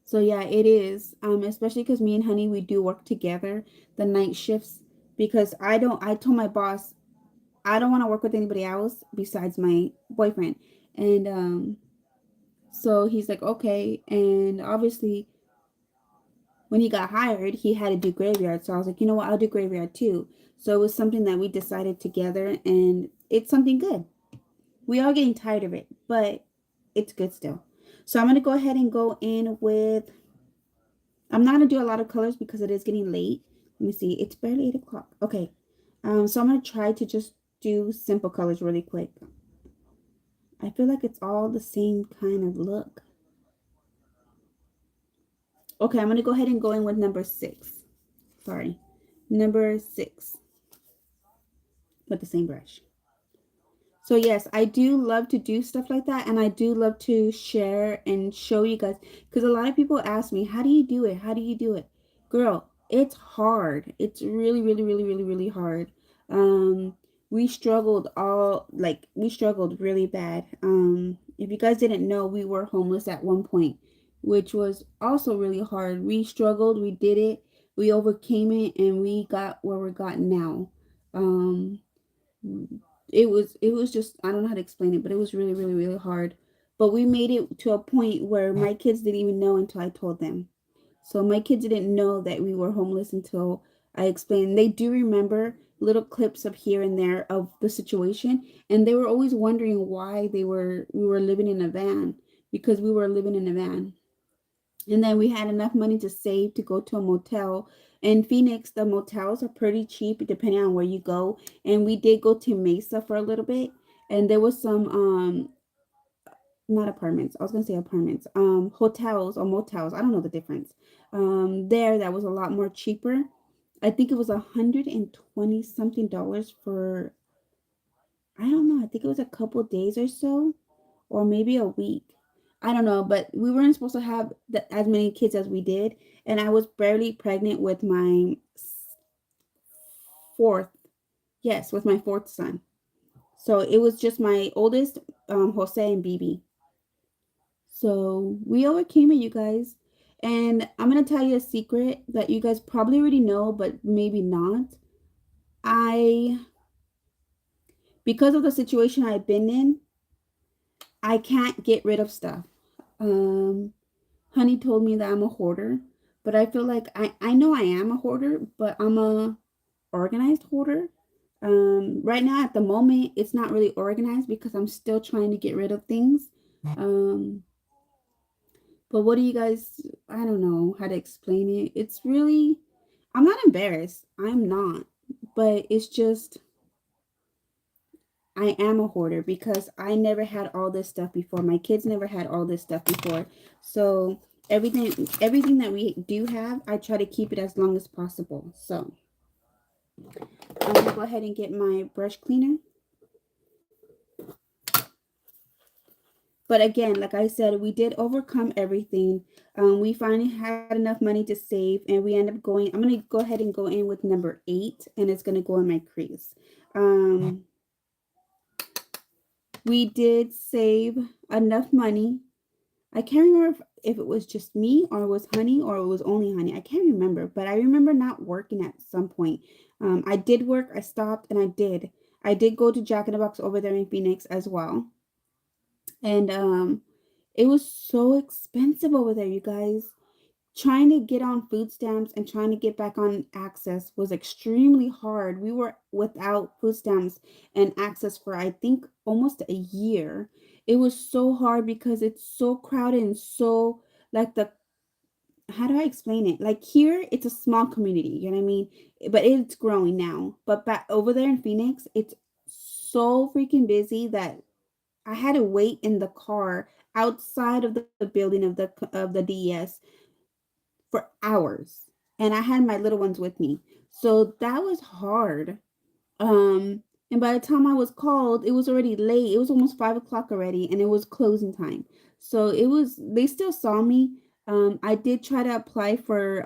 So yeah, it is. Especially because me and Honey, we do work together the night shifts, because I told my boss I don't want to work with anybody else besides my boyfriend. And so he's like, okay. And obviously when he got hired, he had to do graveyard. So I was like, you know what, I'll do graveyard too. So it was something that we decided together, and it's something good. We are getting tired of it, but it's good still. So I'm going to go ahead and go in with, I'm not going to do a lot of colors because it is getting late. Let me see. It's barely 8 o'clock. Okay. So I'm going to try to just do simple colors really quick. I feel like it's all the same kind of look. Okay, I'm going to go ahead and go in with number 6. Sorry. Number 6 with the same brush. So yes, I do love to do stuff like that, and I do love to share and show you guys, because a lot of people ask me, how do you do it? How do you do it? Girl, it's hard. It's really, really, really, really, really hard. Um, we struggled really bad. If you guys didn't know, we were homeless at one point, which was also really hard. We struggled, we did it, we overcame it, and we got where we're got now. Um, it was just, I don't know how to explain it, but it was really, really, really hard. But we made it to a point where my kids didn't even know until I told them. So my kids didn't know that we were homeless until I explained. They do remember little clips of here and there of the situation, and they were always wondering why we were living in a van, because we were living in a van. And then we had enough money to save to go to a motel. In Phoenix, the motels are pretty cheap depending on where you go. And we did go to Mesa for a little bit. And there was some not apartments. I was gonna say apartments. Hotels or motels. I don't know the difference. There that was a lot more cheaper. I think it was $120 something for I don't know. I think it was a couple days or so, or maybe a week. I don't know, but we weren't supposed to have as many kids as we did, and I was barely pregnant with my fourth. Yes, with my fourth son. So it was just my oldest, Jose and Bibi. So we overcame it, you guys. And I'm gonna tell you a secret that you guys probably already know, but maybe not. I, because of the situation I've been in, I can't get rid of stuff. Um, Honey told me that I'm a hoarder, but I feel like I know I am a hoarder, but I'm a organized hoarder. Right now at the moment, it's not really organized because I'm still trying to get rid of things. Um, but what do you guys? I don't know how to explain it. It's really, I'm not embarrassed. I'm not, but it's just I am a hoarder because I never had all this stuff before. My kids never had all this stuff before. So everything that we do have, I try to keep it as long as possible. So I'm gonna go ahead and get my brush cleaner. But again, like I said, we did overcome everything. We finally had enough money to save, and we end up going. I'm gonna go ahead and go in with number 8, and it's gonna go in my crease. Um, we did save enough money. I can't remember if it was just me or it was Honey or it was only Honey. I can't remember, but I remember not working at some point. I did work. I stopped, and I did. I did go to Jack in the Box over there in Phoenix as well, and it was so expensive over there, you guys. Trying to get on food stamps and trying to get back on access was extremely hard. We were without food stamps and access for, I think, almost a year. It was so hard because it's so crowded and so, like, the, how do I explain it? Like, here, it's a small community, you know what I mean? But it's growing now. But back over there in Phoenix, it's so freaking busy that I had to wait in the car outside of the building of the DES for hours. And I had my little ones with me. So that was hard. And by the time I was called, it was already late. It was almost 5 o'clock already, and it was closing time. So it was, they still saw me. I did try to apply for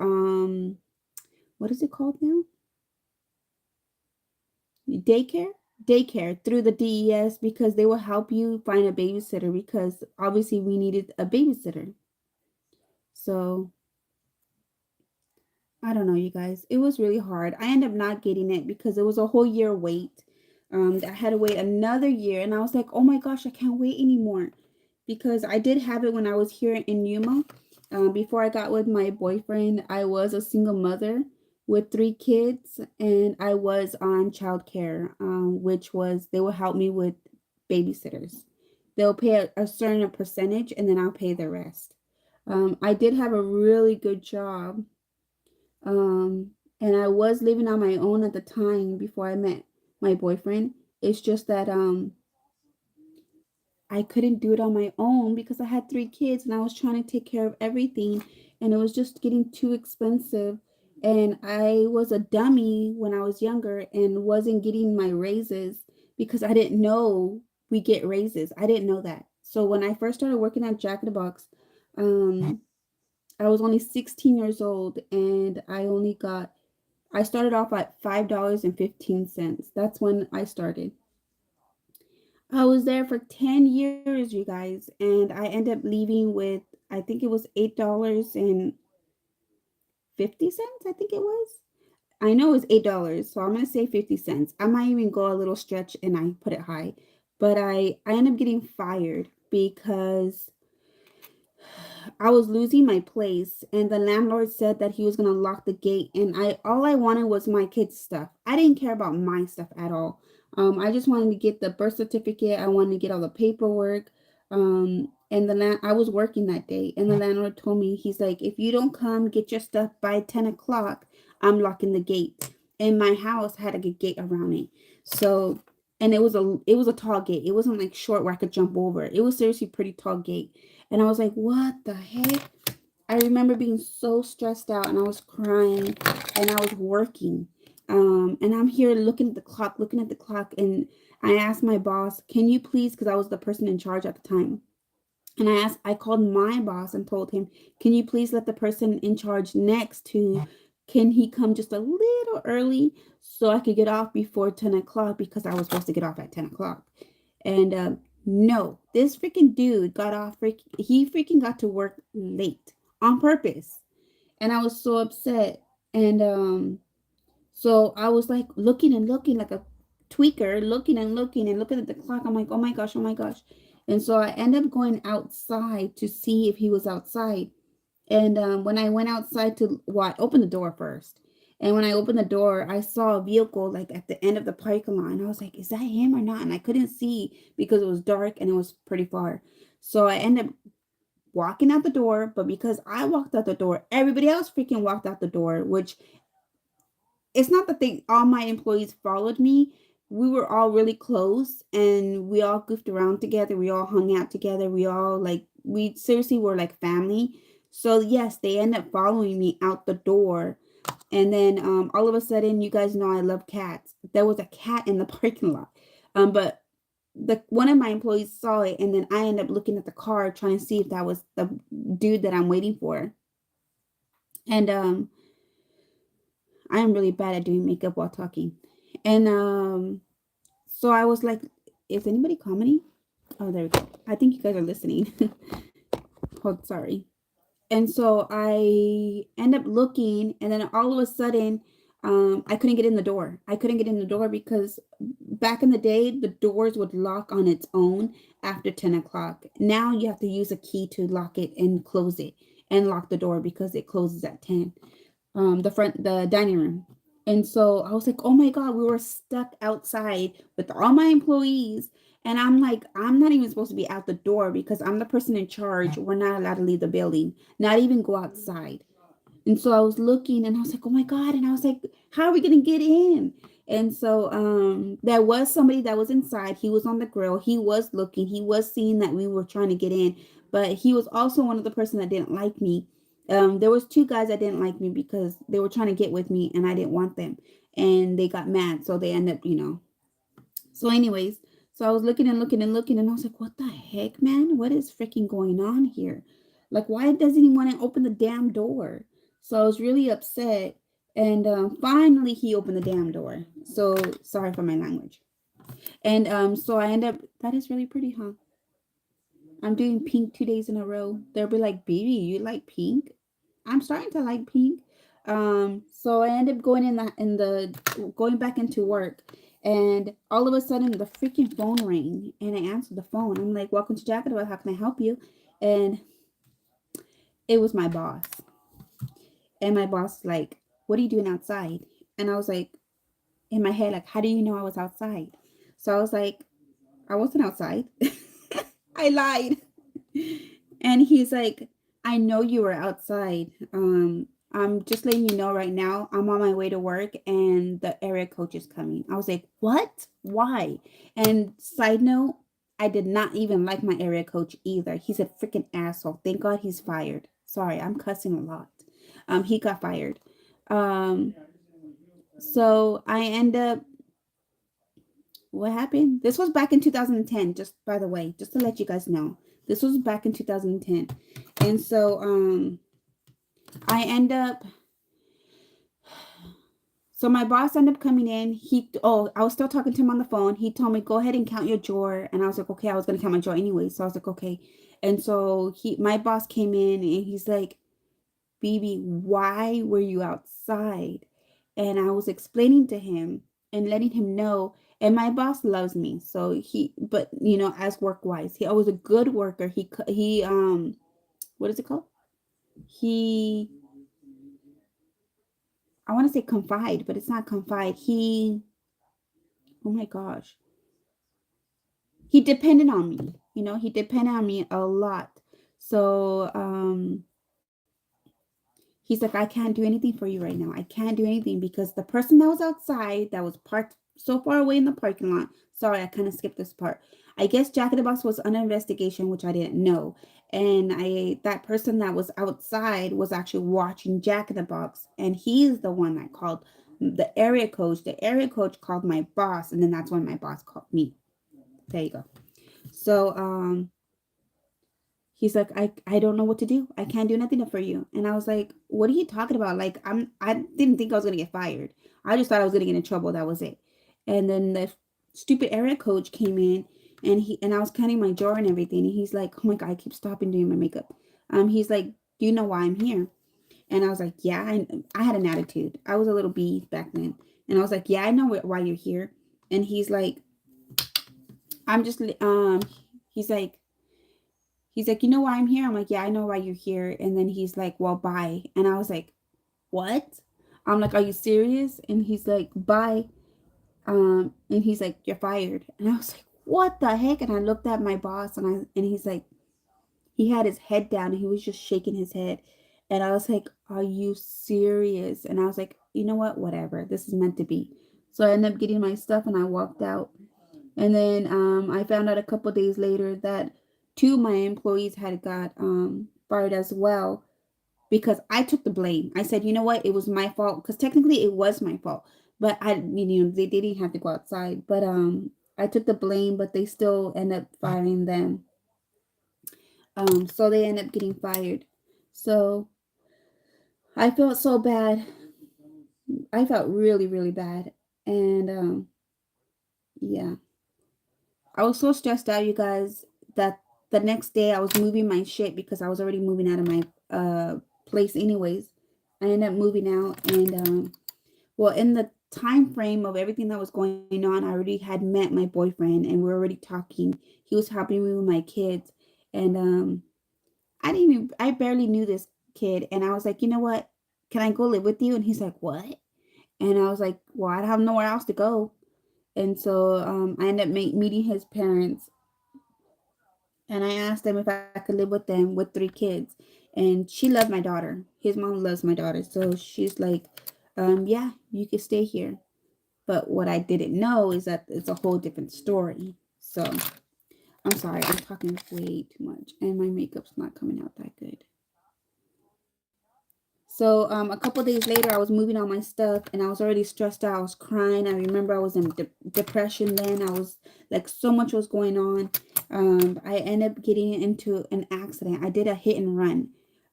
what is it called now? Daycare? Daycare through the DES because they will help you find a babysitter because obviously we needed a babysitter. So I don't know, you guys. It was really hard. I ended up not getting it because it was a whole year wait. I had to wait another year, and I was like, "Oh my gosh, I can't wait anymore," because I did have it when I was here in Yuma. Before I got with my boyfriend, I was a single mother with 3 kids, and I was on childcare, which was they will help me with babysitters. They'll pay a certain percentage, and then I'll pay the rest. I did have a really good job. And I was living on my own at the time before I met my boyfriend. It's just that I couldn't do it on my own because I had 3 kids and I was trying to take care of everything and it was just getting too expensive. And I was a dummy when I was younger and wasn't getting my raises because I didn't know we get raises. I didn't know that. So when I first started working at Jack in the Box, um, I was only 16 years old and I started off at $5.15. That's when I started. I was there for 10 years, you guys, and I ended up leaving with, I think it was $8.50, I think it was. I know it's $8, so I'm gonna say 50 cents. I might even go a little stretch and I put it high. But I ended up getting fired because I was losing my place and the landlord said that he was going to lock the gate and I all I wanted was my kids' stuff. I didn't care about my stuff at all. I just wanted to get the birth certificate. I wanted to get all the paperwork. And I was working that day and the landlord told me, he's like, if you don't come get your stuff by 10 o'clock, I'm locking the gate. And my house had a gate around it. So, and it was a tall gate. It wasn't like short where I could jump over. It was seriously pretty tall gate. And I was like, what the heck? I remember being so stressed out and I was crying and I was working. And I'm here looking at the clock, and I asked my boss, "Can you please?" Because I was the person in charge at the time. And I called my boss and told him, "Can you please let the person in charge next to, can he come just a little early so I could get off before 10 o'clock because I was supposed to get off at 10 o'clock." And no, this freaking dude got off, he freaking got to work late on purpose. And I was so upset. And so I was like looking and looking like a tweaker, looking and looking at the clock. I'm like, oh my gosh, oh my gosh. And so I ended up going outside to see if he was outside. And when I went outside to, well, I opened the door first. And when I opened the door, I saw a vehicle like at the end of the parking lot. And I was like, is that him or not? And I couldn't see because it was dark and it was pretty far. So I ended up walking out the door. But because I walked out the door, everybody else freaking walked out the door, which it's not that they all my employees followed me. We were all really close and we all goofed around together. We all hung out together. We all like we seriously were like family. So yes, they end up following me out the door. And then all of a sudden, you guys know I love cats. There was a cat in the parking lot. But the one of my employees saw it, and then I end up looking at the car trying to see if that was the dude that I'm waiting for. And I am really bad at doing makeup while talking. And so I was like, is anybody commenting? Oh, there we go. I think you guys are listening. Oh, sorry. And so I end up looking, and then all of a sudden, I couldn't get in the door. I couldn't get in the door because back in the day, the doors would lock on its own after 10 o'clock. Now you have to use a key to lock it and close it and lock the door because it closes at 10. The dining room. And so I was like, oh my God, we were stuck outside with all my employees. And I'm like, I'm not even supposed to be out the door because I'm the person in charge. We're not allowed to leave the building, not even go outside. And so I was looking and I was like, oh my God. And I was like, how are we going to get in? And so there was somebody that was inside. He was on the grill. He was looking. He was seeing that we were trying to get in. But he was also one of the person that didn't like me. There was two guys that didn't like me because they were trying to get with me and I didn't want them. And they got mad. So they end up, So anyways, so I was looking and looking and looking and I was like, what the heck, man? What is freaking going on here? Like, why doesn't he want to open the damn door? So I was really upset. And finally, he opened the damn door. So sorry for my language. And so I end up, that is really pretty, huh? I'm doing pink 2 days in a row. They'll be like, baby, you like pink? I'm starting to like pink. So I end up going back into work. And all of a sudden, the freaking phone rang. And I answered the phone. I'm like, welcome to Jacket. How can I help you? And it was my boss. And my boss like, what are you doing outside? And I was like, in my head, like, how do you know I was outside? So I was like, I wasn't outside. I lied. And he's like, I know you were outside. I'm just letting you know right now, I'm on my way to work and the area coach is coming. I was like, what? Why? And side note, I did not even like my area coach either. He's a freaking asshole. Thank God he's fired. Sorry, I'm cussing a lot. He got fired. Um, so I end up, what happened? This was back in 2010, just by the way, just to let you guys know. This was back in 2010. And so I end up, so my boss ended up coming in. I was still talking to him on the phone. He told me, go ahead and count your drawer. And I was like, okay, I was going to count my drawer anyway. So I was like, okay. And so my boss came in and he's like, Bibi, why were you outside? And I was explaining to him and letting him know. And my boss loves me. So but as work wise, he was a good worker. He what is it called? He, I want to say confide, but it's not confide. Oh my gosh. He depended on me. He depended on me a lot. So, he's like, I can't do anything for you right now. I can't do anything because the person that was outside, that was parked so far away in the parking lot. Sorry, I kind of skipped this part. I guess Jack in the Box was under investigation, which I didn't know. And that person that was outside was actually watching Jack in the Box. And he's the one that called The area coach called my boss, and then that's when my boss called me. There you go. So he's like, I don't know what to do. I can't do nothing for you. And I was like, what are you talking about? Like, I didn't think I was gonna get fired. I just thought I was gonna get in trouble. That was it. And then the stupid area coach came in, and I was counting my drawer and everything. And he's like, oh my god, I keep stopping doing my makeup. He's like, do you know why I'm here? And I was like, yeah, I had an attitude. I was a little bee back then. And I was like, yeah, I know why you're here. And he's like, I'm just he's like you know why I'm here? I'm like, yeah, I know why you're here. And then he's like, well, bye. And I was like, what? I'm like, are you serious? And he's like, bye. And he's like, you're fired. And I was like, what the heck? And I looked at my boss, and he's like, he had his head down and he was just shaking his head. And I was like, are you serious? And I was like, you know what? Whatever. This is meant to be. So I ended up getting my stuff and I walked out. And then I found out a couple days later that two of my employees had got fired as well because I took the blame. I said, you know what, it was my fault because technically it was my fault, but they didn't have to go outside. But I took the blame, but they still end up firing them. So they end up getting fired. So I felt so bad. I felt really really bad, and yeah. I was so stressed out, you guys, that the next day I was moving my shit because I was already moving out of my place anyways. I ended up moving out, and well, in the time frame of everything that was going on, I already had met my boyfriend and we were already talking. He was helping me with my kids, and I barely knew this kid, and I was like, you know what? Can I go live with you? And he's like, what? And I was like, well, I have nowhere else to go. And so I ended up meeting his parents, and I asked them if I could live with them with three kids. And she loved my daughter. His mom loves my daughter. So she's like, yeah, you can stay here. But what I didn't know is that it's a whole different story. So I'm sorry, I'm talking way too much. And my makeup's not coming out that good. So a couple days later, I was moving all my stuff, and I was already stressed out. I was crying. I remember I was in depression then. I was like, so much was going on. I ended up getting into an accident. I did a hit and run.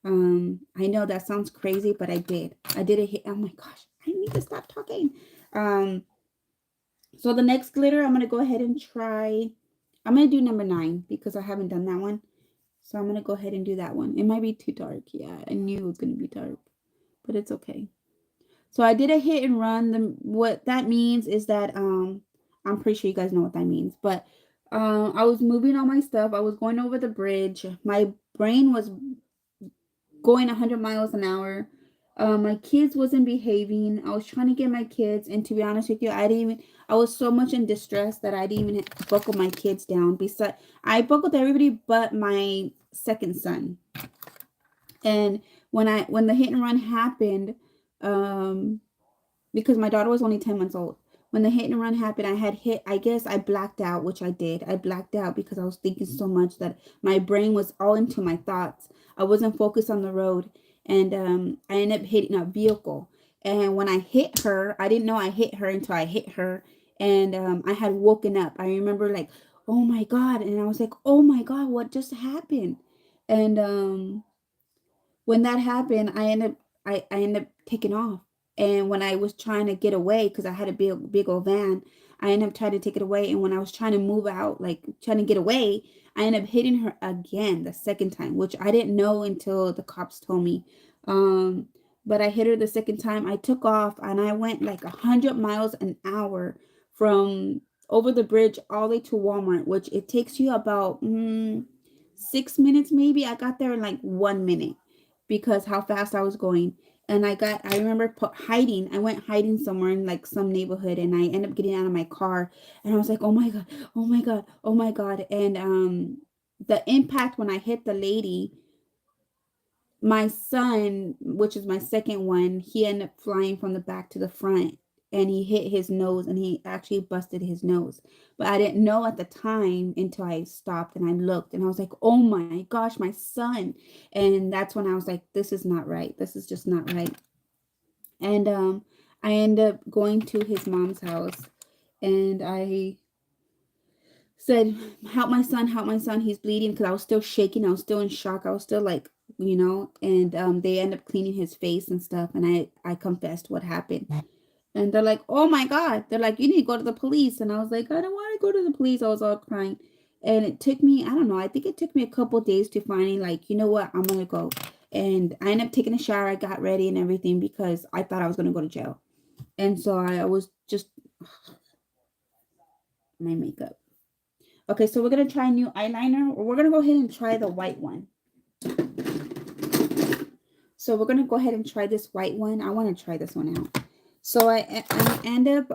I know that sounds crazy, but I did. I did a hit. Oh my gosh, I need to stop talking. Um, so the next glitter, I'm gonna go ahead and try. I'm gonna do number 9 because I haven't done that one. So I'm gonna go ahead and do that one. It might be too dark. Yeah, I knew it was gonna be dark, but it's okay. So I did a hit and run. What that means is that I'm pretty sure you guys know what that means. But I was moving all my stuff. I was going over the bridge. My brain was going 100 miles an hour. My kids wasn't behaving. I was trying to get my kids, and to be honest with you, I didn't even. I was so much in distress that I didn't even buckle my kids down. Besides, I buckled everybody but my second son. And when the hit and run happened, um, because my daughter was only 10 months old. When the hit and run happened, I guess I blacked out, which I did. I blacked out because I was thinking so much that my brain was all into my thoughts. I wasn't focused on the road. And I ended up hitting a vehicle. And when I hit her, I didn't know I hit her until I hit her. And I had woken up. I remember like, oh my God. And I was like, oh my God, what just happened? And when that happened, I ended up taking off. And when I was trying to get away, because I had a big old van, I ended up trying to take it away. And when I was trying to move out, like trying to get away, I ended up hitting her again the second time, which I didn't know until the cops told me. Um, but I hit her the second time. I took off and I went like 100 miles an hour from over the bridge all the way to Walmart, which it takes you about 6 minutes maybe. I got there in like 1 minute because how fast I was going. And I remember hiding. I went hiding somewhere in like some neighborhood, and I ended up getting out of my car, and I was like, oh my God, oh my God, oh my God. And the impact when I hit the lady, my son, which is my second one, he ended up flying from the back to the front, and he hit his nose, and he actually busted his nose. But I didn't know at the time until I stopped and I looked, and I was like, oh my gosh, my son. And that's when I was like, this is not right. This is just not right. And I end up going to his mom's house, and I said, help my son, help my son, he's bleeding, because I was still shaking, I was still in shock, I was still like, and they end up cleaning his face and stuff, and I confessed what happened. And they're like, oh my God, they're like, you need to go to the police. And I was like, I don't want to go to the police. I was all crying. And it took me, I don't know, I think it took me a couple days to finally, like, you know what, I'm gonna go. And I ended up taking a shower, I got ready and everything, because I thought I was gonna go to jail. And so I was just my makeup. Okay, so we're gonna try a new eyeliner, or we're gonna go ahead and try the white one. So we're gonna go ahead and try this white one. I want to try this one out. So I end up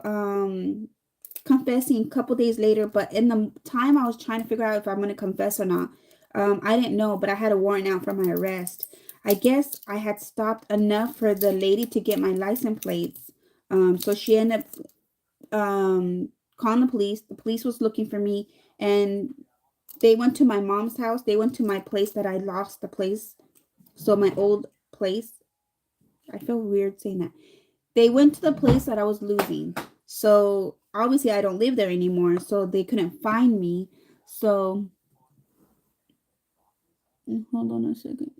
confessing a couple days later, but in the time I was trying to figure out if I'm gonna confess or not, I didn't know, but I had a warrant out for my arrest. I guess I had stopped enough for the lady to get my license plates. So she ended up calling the police. The police was looking for me, and they went to my mom's house. They went to my place that I lost the place. So my old place. I feel weird saying that. They went to the place that I was losing. So obviously I don't live there anymore. So they couldn't find me. So hold on a second.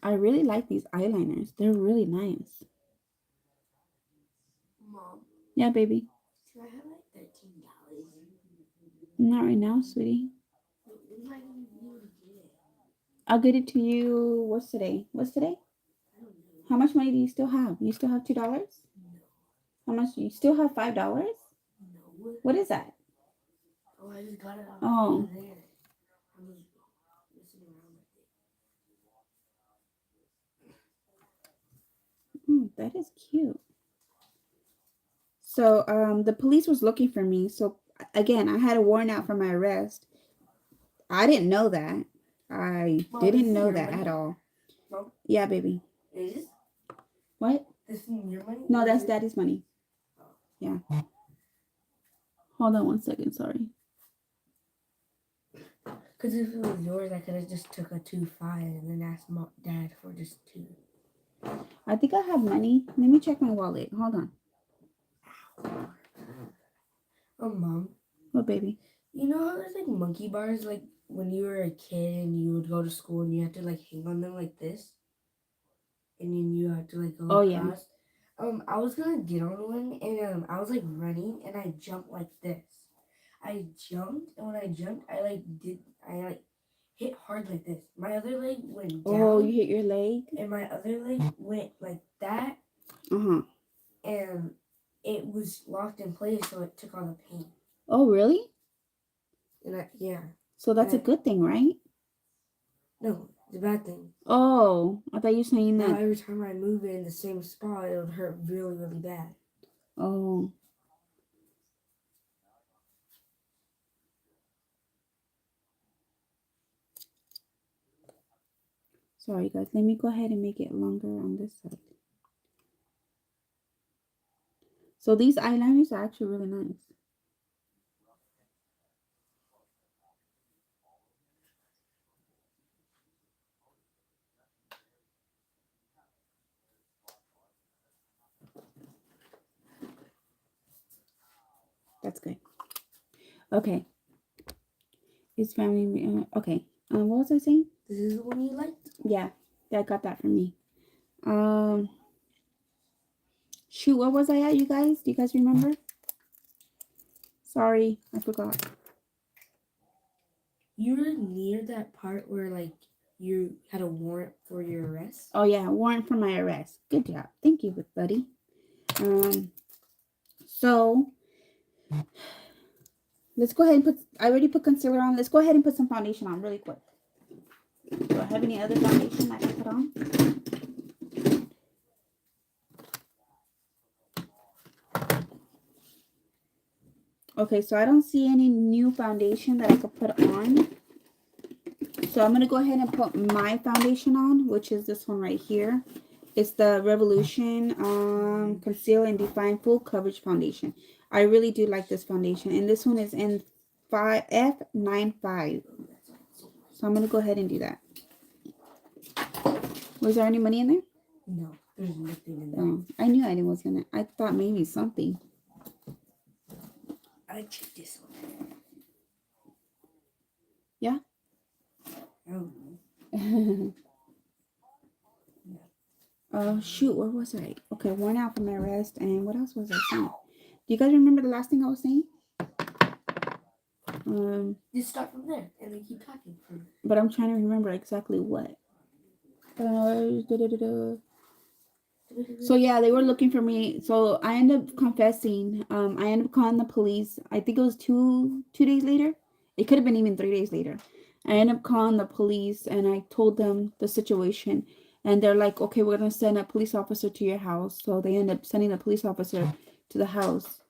I really like these eyeliners. They're really nice. Mom. Yeah, baby. So I have like $13. Not right now, sweetie. I'll get it to you. What's today? What's today? How much money do you still have? You still have $2? No. How much? You still have $5? No. What is that? Oh, I just got it out Oh. there. I'm just messing around with it. That is cute. So the police was looking for me. So again, I had a warrant out for my arrest. I didn't know that. I Mom, didn't know your that money? at all. Mom? Yeah, baby. Is this? What? This is your money? No, that's daddy's money. Yeah. Hold on one second. Sorry. Because if it was yours, I could have just took a 2.5 and then asked dad for just 2. I think I have money. Let me check my wallet. Hold on. Oh, Mom. What, baby? You know how there's like monkey bars, like when you were a kid and you would go to school and you had to like hang on them like this, and then you had to like go across. Yeah. I was gonna get on one and I was like running and I jumped like this. I jumped, and when I jumped, I like hit hard like this. My other leg went down. Oh, you hit your leg? And my other leg went like that. Uh-huh. And it was locked in place, so it took all the pain. Oh, really? And yeah. So that's a good thing, right? No, it's a bad thing. Oh, I thought you were saying that. Now every time I move it in the same spot, it would hurt really, really bad. Oh. Sorry, guys. Let me go ahead and make it longer on this side. So these eyeliners are actually really nice. That's good. Okay. It's family. Okay. What was I saying? This is the one you liked? Yeah, I got that from me. Shoot, what was I at, you guys? Do you guys remember? Sorry, I forgot. You were near that part where like you had a warrant for your arrest? Oh yeah, warrant for my arrest. Good job. Thank you, buddy. So let's go ahead and put, I already put concealer on. Let's go ahead and put some foundation on really quick. Do I have any other foundation I can put on? Okay, so I don't see any new foundation that I could put on. So I'm going to go ahead and put my foundation on, which is this one right here. It's the Revolution Conceal and Define Full Coverage Foundation. I really do like this foundation. And this one is in F95. So I'm gonna go ahead and do that. Was there any money in there? No, there's nothing in there. Oh, I knew I was gonna. I thought maybe something. I checked this one. Yeah. Oh, Oh shoot, where was I? Okay, worn out from my rest, and what else was I saying? Do you guys remember the last thing I was saying? you start from there and then keep talking. But I'm trying to remember exactly what. Da-da-da-da. So yeah, they were looking for me. So I ended up confessing. I ended up calling the police. I think it was two days later. It could have been even 3 days later. I ended up calling the police and I told them the situation. And they're like, okay, we're gonna send a police officer to your house. So they ended up sending a police officer to the house.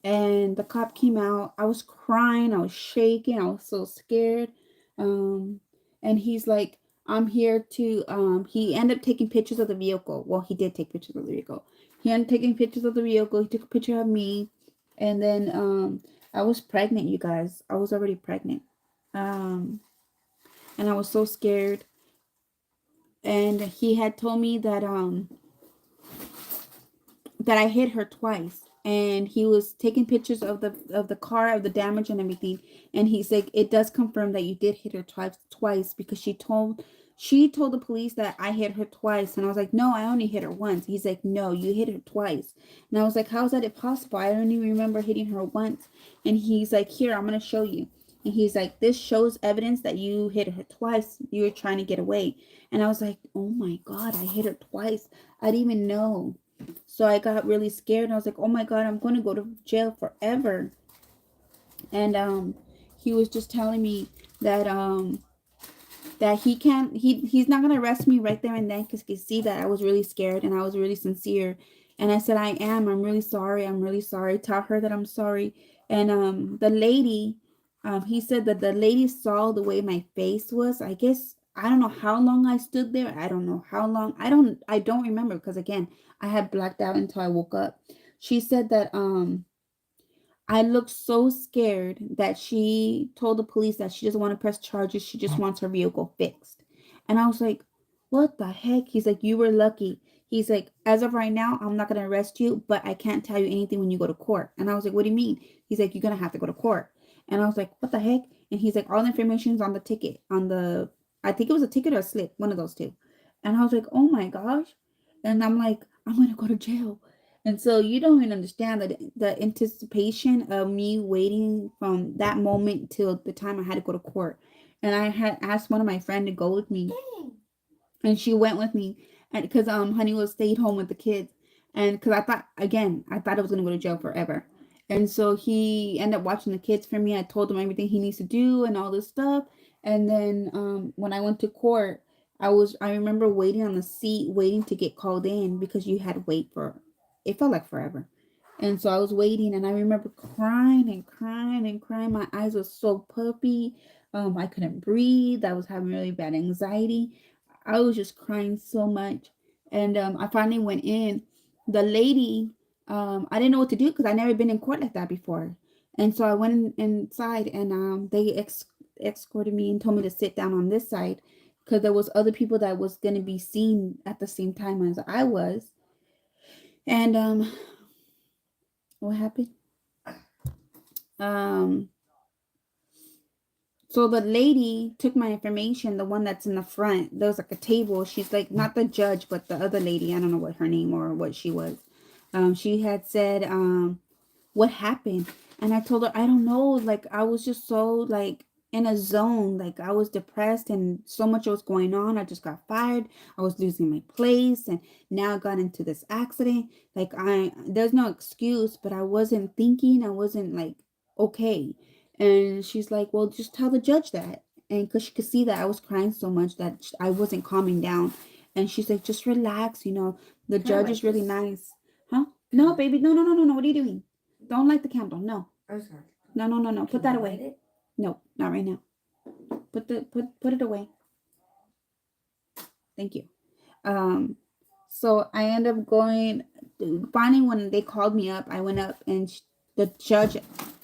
And the cop came out. I was crying. I was shaking. I was so scared. And he's like, I'm here to, he ended up taking pictures of the vehicle. Well, he did take pictures of the vehicle. He ended up taking pictures of the vehicle. He took a picture of me. And then, I was pregnant, you guys. I was already pregnant. And I was so scared. And he had told me that I hit her twice, and he was taking pictures of the car, of the damage and everything, and he's like, it does confirm that you did hit her twice because she told the police that I hit her twice, and I was like, no, I only hit her once. He's like, no, you hit her twice. And I was like, how is that possible? I don't even remember hitting her once. And he's like, here, I'm gonna show you. And he's like, this shows evidence that you hit her twice. You were trying to get away. And I was like, oh my god, I hit her twice. I didn't even know. So I got really scared and I was like, oh my god, I'm going to go to jail forever. And he was just telling me that he's not going to arrest me right there and then because he could see that I was really scared and I was really sincere. And I said, I'm really sorry. I'm really sorry. Tell her that I'm sorry. And the lady, he said that the lady saw the way my face was. I guess I don't know how long I stood there. I don't know how long. I don't remember because again, I had blacked out until I woke up. She said that I looked so scared that she told the police that she doesn't want to press charges. She just wants her vehicle fixed. And I was like, what the heck? He's like, you were lucky. He's like, as of right now, I'm not going to arrest you, but I can't tell you anything when you go to court. And I was like, what do you mean? He's like, you're going to have to go to court. And I was like, what the heck? And he's like, all the information is on the ticket, I think it was a ticket or a slip, one of those two. And I was like, oh my gosh. And I'm like, I'm going to go to jail. And so you don't even understand the anticipation of me waiting from that moment till the time I had to go to court. And I had asked one of my friends to go with me. And she went with me. And because honey was stayed home with the kids. And because I thought I was gonna go to jail forever. And so he ended up watching the kids for me. I told him everything he needs to do and all this stuff. And then when I went to court, I remember waiting on the seat, waiting to get called in because you had to wait for it felt like forever. And so I was waiting and I remember crying and crying and crying. My eyes were so puffy. I couldn't breathe. I was having really bad anxiety. I was just crying so much. And I finally went in. The lady, I didn't know what to do because I never been in court like that before. And so I went inside and they escorted me and told me to sit down on this side because there was other people that was going to be seen at the same time as I was. And what happened? So the lady took my information, the one that's in the front. There was like a table. She's like not the judge, but the other lady. I don't know what her name or what she was. She had said, what happened? And I told her, I don't know. Like I was just so like in a zone. Like I was depressed and so much was going on. I just got fired. I was losing my place and now I got into this accident. Like there's no excuse, but I wasn't thinking. I wasn't like okay. And she's like, well, just tell the judge that. And because she could see that I was crying so much that I wasn't calming down. And she's like, just relax. The judge is really nice. Huh? No, baby. No, no, no, no, no. What are you doing? Don't light the candle. No. No, no, no, no. Put that away. No, not right now. Put it away. Thank you. So I ended up going. Finally, when they called me up, I went up and the judge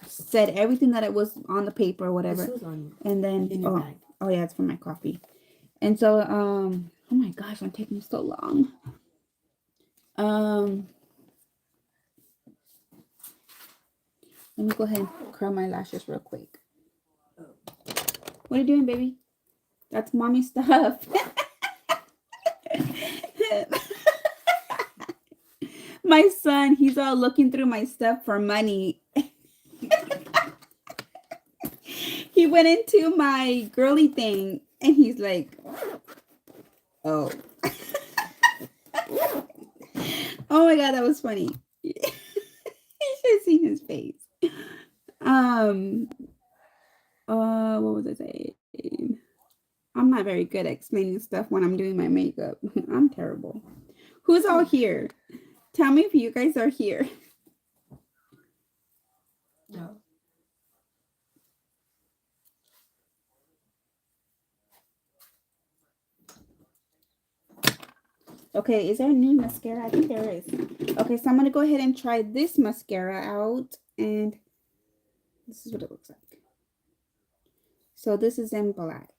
said everything that it was on the paper or whatever. This was on And then in your bag. oh yeah, it's for my coffee. And so oh my gosh, I'm taking so long. Let me go ahead and curl my lashes real quick. What are you doing, baby? That's mommy stuff. My son, he's all looking through my stuff for money. He went into my girly thing and he's like, oh. Oh my god, that was funny. You should have seen his face. What was I saying? I'm not very good at explaining stuff when I'm doing my makeup. I'm terrible. Who's all here? Tell me if you guys are here. No. Okay, is there a new mascara? I think there is. Okay, so I'm going to go ahead and try this mascara out. And this is what it looks like. So this is in black.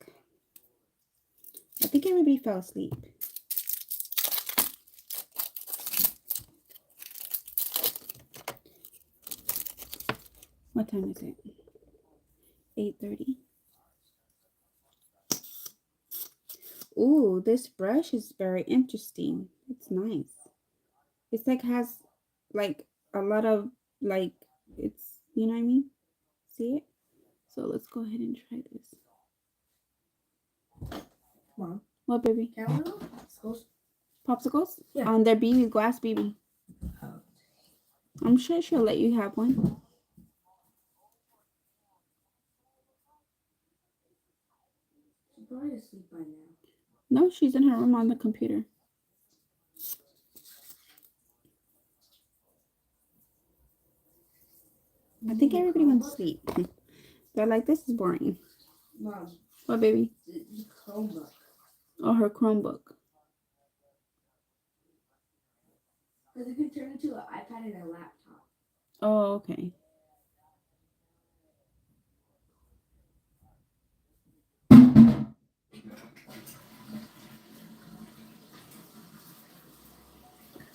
I think everybody fell asleep. What time is it? 8:30. Ooh, this brush is very interesting. It's nice. It's like has like a lot of like it's, you know what I mean? See it? So let's go ahead and try this. Mom. What, baby? Can we go? Popsicles? Yeah. On their BB, glass BB. Oh. I'm sure she'll let you have one. She's probably asleep by now. No, she's in her room on the computer. I think everybody went to sleep. They're like, this is boring. Mom. What, baby? The Chromebook. Oh, her Chromebook. Because it could turn into an iPad and a laptop. Oh, okay.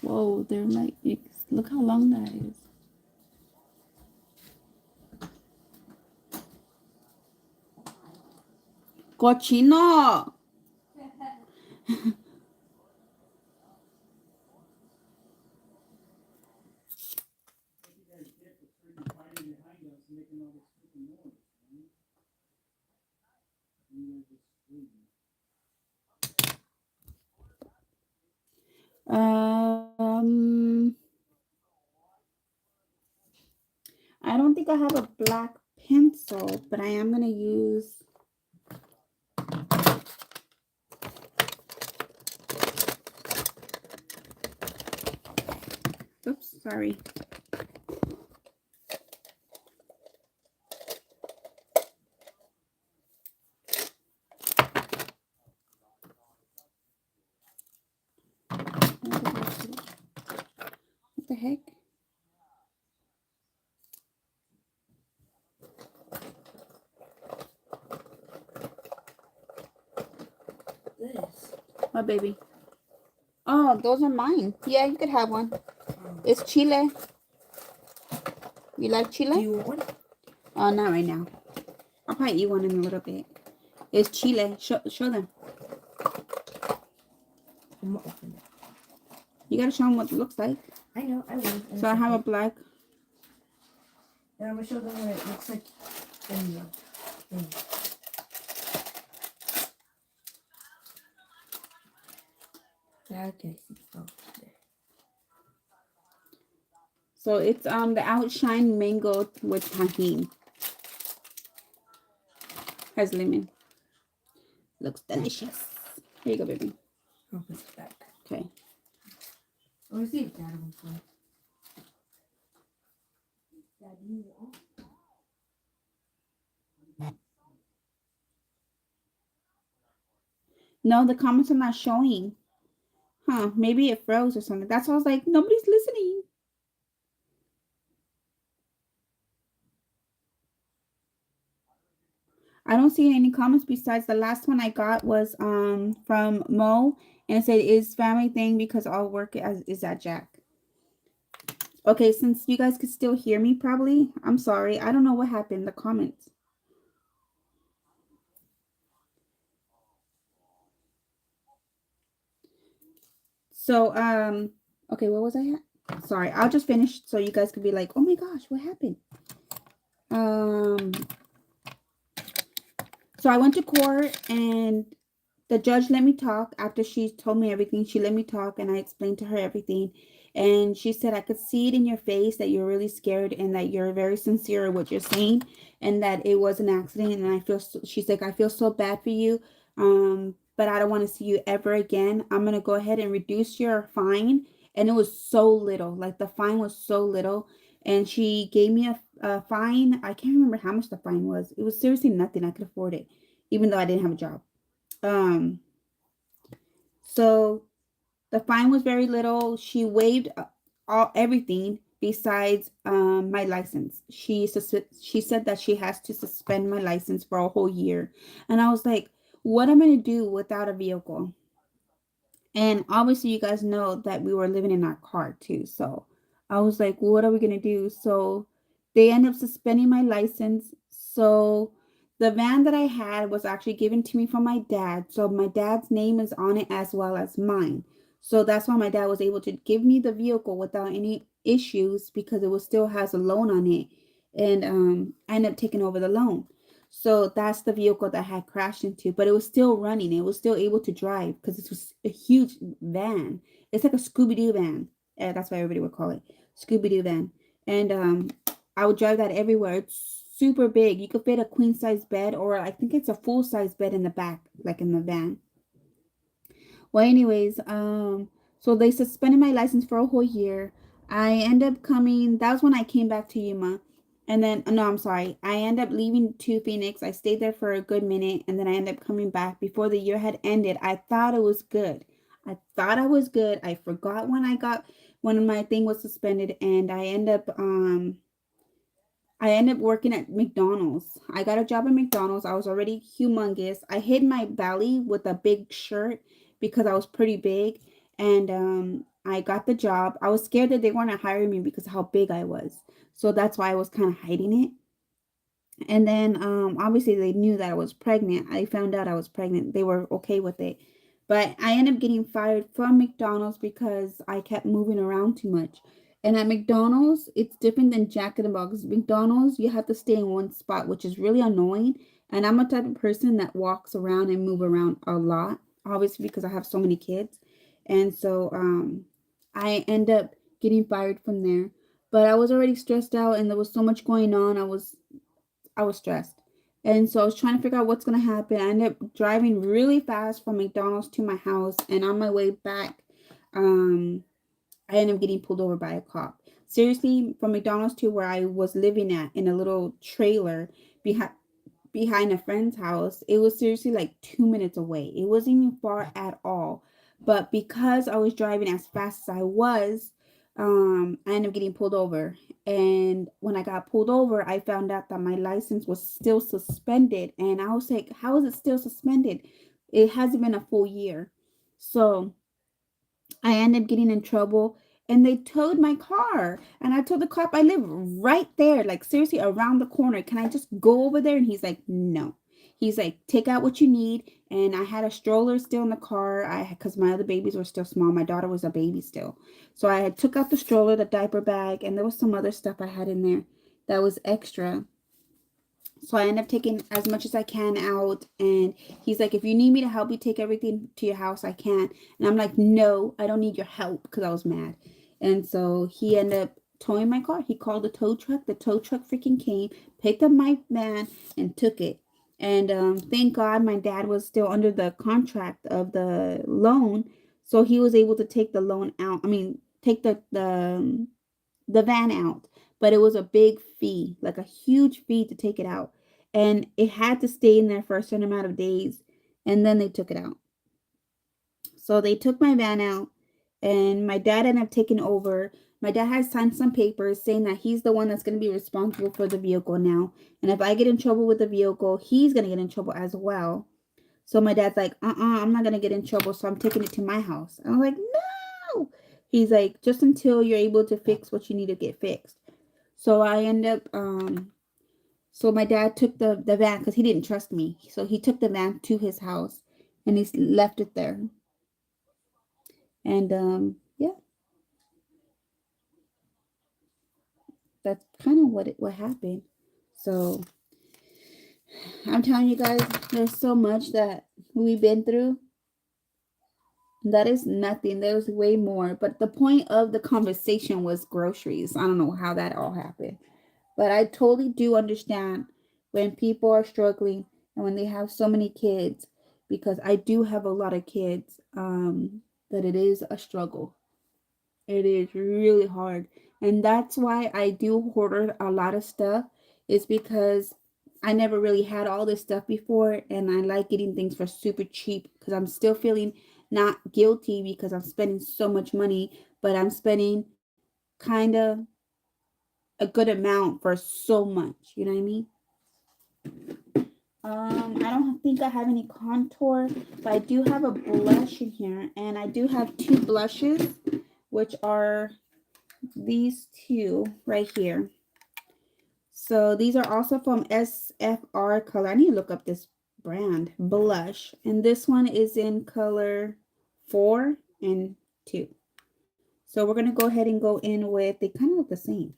Whoa, they're like, look how long that is. Cochino! I don't think I have a black pencil, but I am going to use oops, sorry. What the heck? This. What, baby? Oh, those are mine. Yeah, you could have one. It's chile. You like Do chile? you want one? Oh, not right now. I'll probably eat one in a little bit. It's chile. Show them. I'm gonna open it. You gotta show them what it looks like. I know, I will. So I have a black. And I'm gonna show them what it looks like in the thing. Okay, oh, there. So it's the Outshine Mango with tahini. Has lemon. Looks delicious. Here you go, baby. I'll put it back. Okay. I want to see if Dad wants one. Dad, you want? No, the comments are not showing. Huh, maybe it froze or something. That's why I was like, nobody's listening. I don't see any comments besides the last one I got was from Mo, and it said is family thing because all work is at Jack. Okay, since you guys could still hear me probably, I'm sorry. I don't know what happened. The comments. So okay, what was I at? Sorry, I'll just finish so you guys could be like, oh my gosh, what happened? Um so I went to court and the judge let me talk after she told me everything. She let me talk and I explained to her everything. And she said, I could see it in your face that you're really scared and that you're very sincere in what you're saying and that it was an accident. And I feel, so, she's like, I feel so bad for you. But I don't want to see you ever again. I'm going to go ahead and reduce your fine. And it was so little, like the fine was so little. And she gave me a fine. I can't remember how much the fine was. It was seriously nothing. I could afford it, even though I didn't have a job. Um, so the fine was very little. She waived all everything besides my license. She said that she has to suspend my license for a whole year, and I was like, "What am I gonna do without a vehicle?" And obviously, you guys know that we were living in our car too. So I was like, what are we going to do? So they end up suspending my license. So the van that I had was actually given to me from my dad. So my dad's name is on it as well as mine. So that's why my dad was able to give me the vehicle without any issues because it was still has a loan on it. And I ended up taking over the loan. So that's the vehicle that I had crashed into, but it was still running. It was still able to drive because it was a huge van. It's like a Scooby Doo van. Yeah, that's what everybody would call it, Scooby Doo van. And I would drive that everywhere. It's super big. You could fit a queen size bed, or I think it's a full size bed in the back, like in the van. Well, anyways, so they suspended my license for a whole year. I end up coming. That was when I came back to Yuma, and then no, I'm sorry. I end up leaving to Phoenix. I stayed there for a good minute, and then I end up coming back before the year had ended. I thought it was good. I thought I was good. I forgot when my thing was suspended, and I ended up working at McDonald's. I got a job at McDonald's. I was already humongous. I hid my belly with a big shirt because I was pretty big. And I got the job. I was scared that they weren't hiring me because of how big I was. So that's why I was kind of hiding it. And then obviously they knew that I was pregnant. I found out I was pregnant. They were okay with it. But I ended up getting fired from McDonald's because I kept moving around too much. And at McDonald's, it's different than Jack in the Box. McDonald's, you have to stay in one spot, which is really annoying. And I'm a type of person that walks around and move around a lot, obviously because I have so many kids. And so I end up getting fired from there. But I was already stressed out and there was so much going on. I was stressed. And so I was trying to figure out what's going to happen. I ended up driving really fast from McDonald's to my house. And on my way back, I ended up getting pulled over by a cop. Seriously, from McDonald's to where I was living at in a little trailer behind a friend's house, it was seriously like 2 minutes away. It wasn't even far at all. But because I was driving as fast as I was, I ended up getting pulled over. And when I got pulled over, I found out that my license was still suspended. And I was like, how is it still suspended? It hasn't been a full year. So I ended up getting in trouble and they towed my car. And I told the cop, I live right there, like seriously around the corner. Can I just go over there? And he's like, no. He's like, take out what you need. And I had a stroller still in the car. Because my other babies were still small. My daughter was a baby still. So I had took out the stroller, the diaper bag, and there was some other stuff I had in there that was extra. So I end up taking as much as I can out. And he's like, if you need me to help you take everything to your house, I can. And I'm like, no, I don't need your help because I was mad. And so he ended up towing my car. He called the tow truck. The tow truck freaking came, picked up my van, and took it. And thank God my dad was still under the contract of the loan. So he was able to take the loan out. I mean, take the van out, but it was a big fee, like a huge fee to take it out. And it had to stay in there for a certain amount of days, and then they took it out. So they took my van out, and my dad ended up taking over. My dad has signed some papers saying that he's the one that's going to be responsible for the vehicle now. And if I get in trouble with the vehicle, he's going to get in trouble as well. So my dad's like, I'm not going to get in trouble. So I'm taking it to my house. And I'm like, no. He's like, just until you're able to fix what you need to get fixed. So I end up, so my dad took the van because he didn't trust me. So he took the van to his house and he's left it there. And yeah, that's kind of what happened. So I'm telling you guys, there's so much that we've been through. That is nothing. There's way more. But the point of the conversation was groceries. I don't know how that all happened. But I totally do understand when people are struggling and when they have so many kids, because I do have a lot of kids, that it is a struggle. It is really hard. And that's why I do hoard a lot of stuff, is because I never really had all this stuff before and I like getting things for super cheap because I'm still feeling not guilty because I'm spending so much money, but I'm spending kind of a good amount for so much. You know what I mean? I don't think I have any contour, but I do have a blush in here, and I do have two blushes, which are these two right here. So these are also from SFR color. I need to look up this brand blush, and this one is in color 4 and 2. So we're gonna go ahead and go in with, they kind of look the same.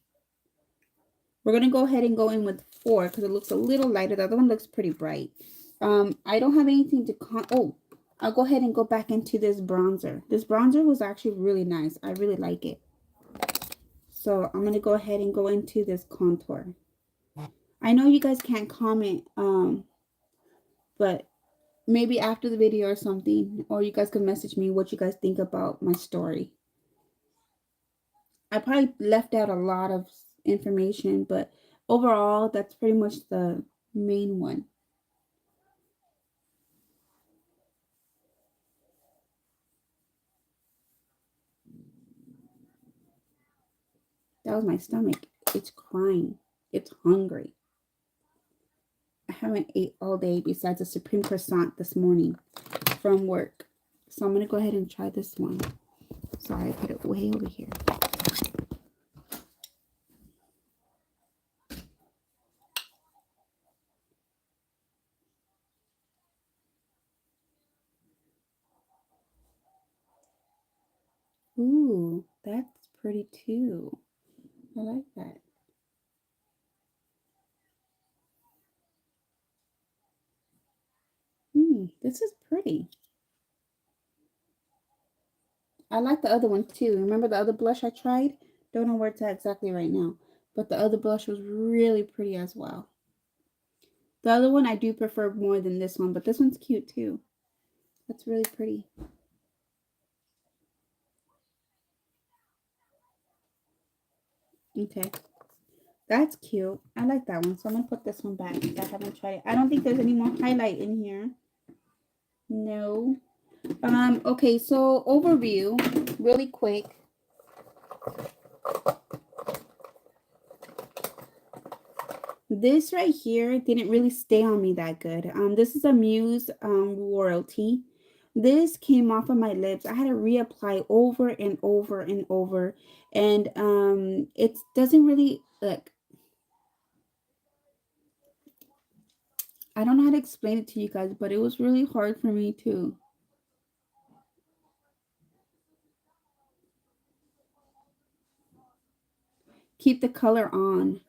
We're going to go ahead and go in with 4 because it looks a little lighter. The other one looks pretty bright. I don't have anything to I'll go ahead and go back into this bronzer. This bronzer was actually really nice. I really like it. So I'm going to go ahead and go into this contour. I know you guys can't comment, but maybe after the video or something, or you guys can message me what you guys think about my story. I probably left out a lot of information, but overall, that's pretty much the main one. That was my stomach. It's crying. It's hungry. I haven't ate all day besides a supreme croissant this morning from work. So I'm going to go ahead and try this one. Sorry, I put it way over here. Ooh, that's pretty too. I like that. This is pretty. I like the other one too. Remember the other blush I tried? Don't know where it's at exactly right now. But the other blush was really pretty as well. The other one I do prefer more than this one, but this one's cute too. That's really pretty. Okay. That's cute. I like that one. So I'm going to put this one back. I haven't tried it. I don't think there's any more highlight in here. No. Okay, so overview, really quick. This right here didn't really stay on me that good. This is a Muse Royalty. This came off of my lips. I had to reapply over and over and over. And it doesn't really, like, I don't know how to explain it to you guys, but it was really hard for me too. Keep the color on.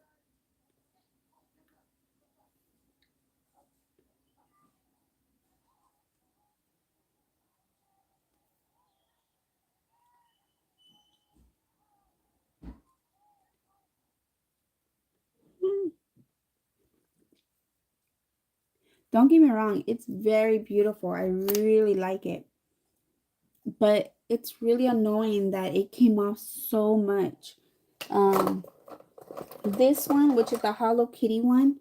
Don't get me wrong, it's very beautiful. I really like it. But it's really annoying that it came off so much. This one, which is the Hello Kitty one,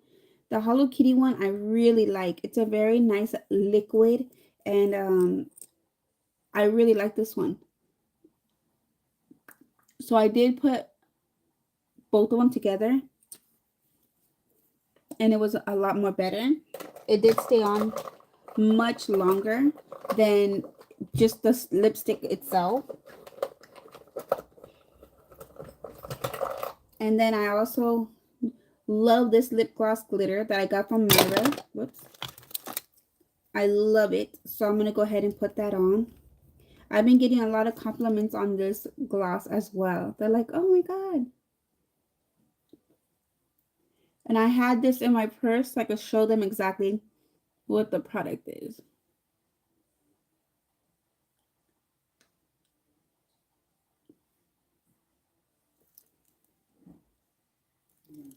the Hello Kitty one I really like. It's a very nice liquid, and I really like this one. So I did put both of them together, and it was a lot more better. It did stay on much longer than just the lipstick itself. And then I also love this lip gloss glitter that I got from Myra. Whoops. I love it. So I'm going to go ahead and put that on. I've been getting a lot of compliments on this gloss as well. They're like, oh my God. And I had this in my purse so I could show them exactly what the product is.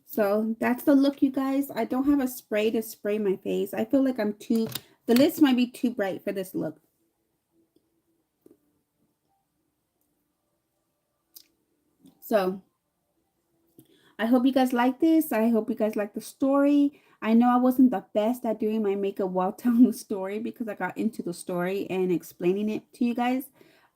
So that's the look, you guys. I don't have a spray to spray my face. I feel like the lids might be too bright for this look. So I hope you guys like this. I hope you guys like the story. I know I wasn't the best at doing my makeup while telling the story because I got into the story and explaining it to you guys.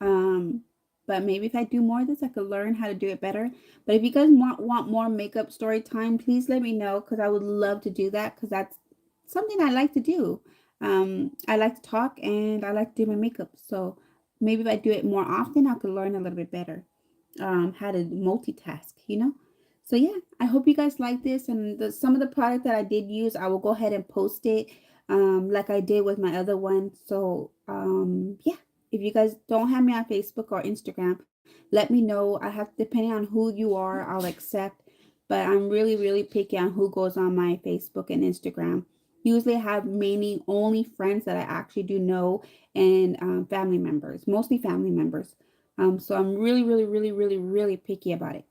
Um, but maybe if I do more of this, I could learn how to do it better. But if you guys want more makeup story time, please let me know because I would love to do that because that's something I like to do. I like to talk and I like to do my makeup. So maybe if I do it more often, I could learn a little bit better how to multitask, you know? So yeah, I hope you guys like this, and some of the product that I did use, I will go ahead and post it like I did with my other one. So yeah, if you guys don't have me on Facebook or Instagram, let me know. I have, depending on who you are, I'll accept, but I'm really really picky on who goes on my Facebook and Instagram. Usually I have mainly only friends that I actually do know, and family members, mostly family members. So I'm really really really really really picky about it.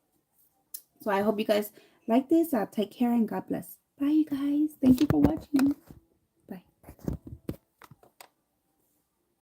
So I hope you guys like this. Take care and God bless. Bye, you guys. Thank you for watching.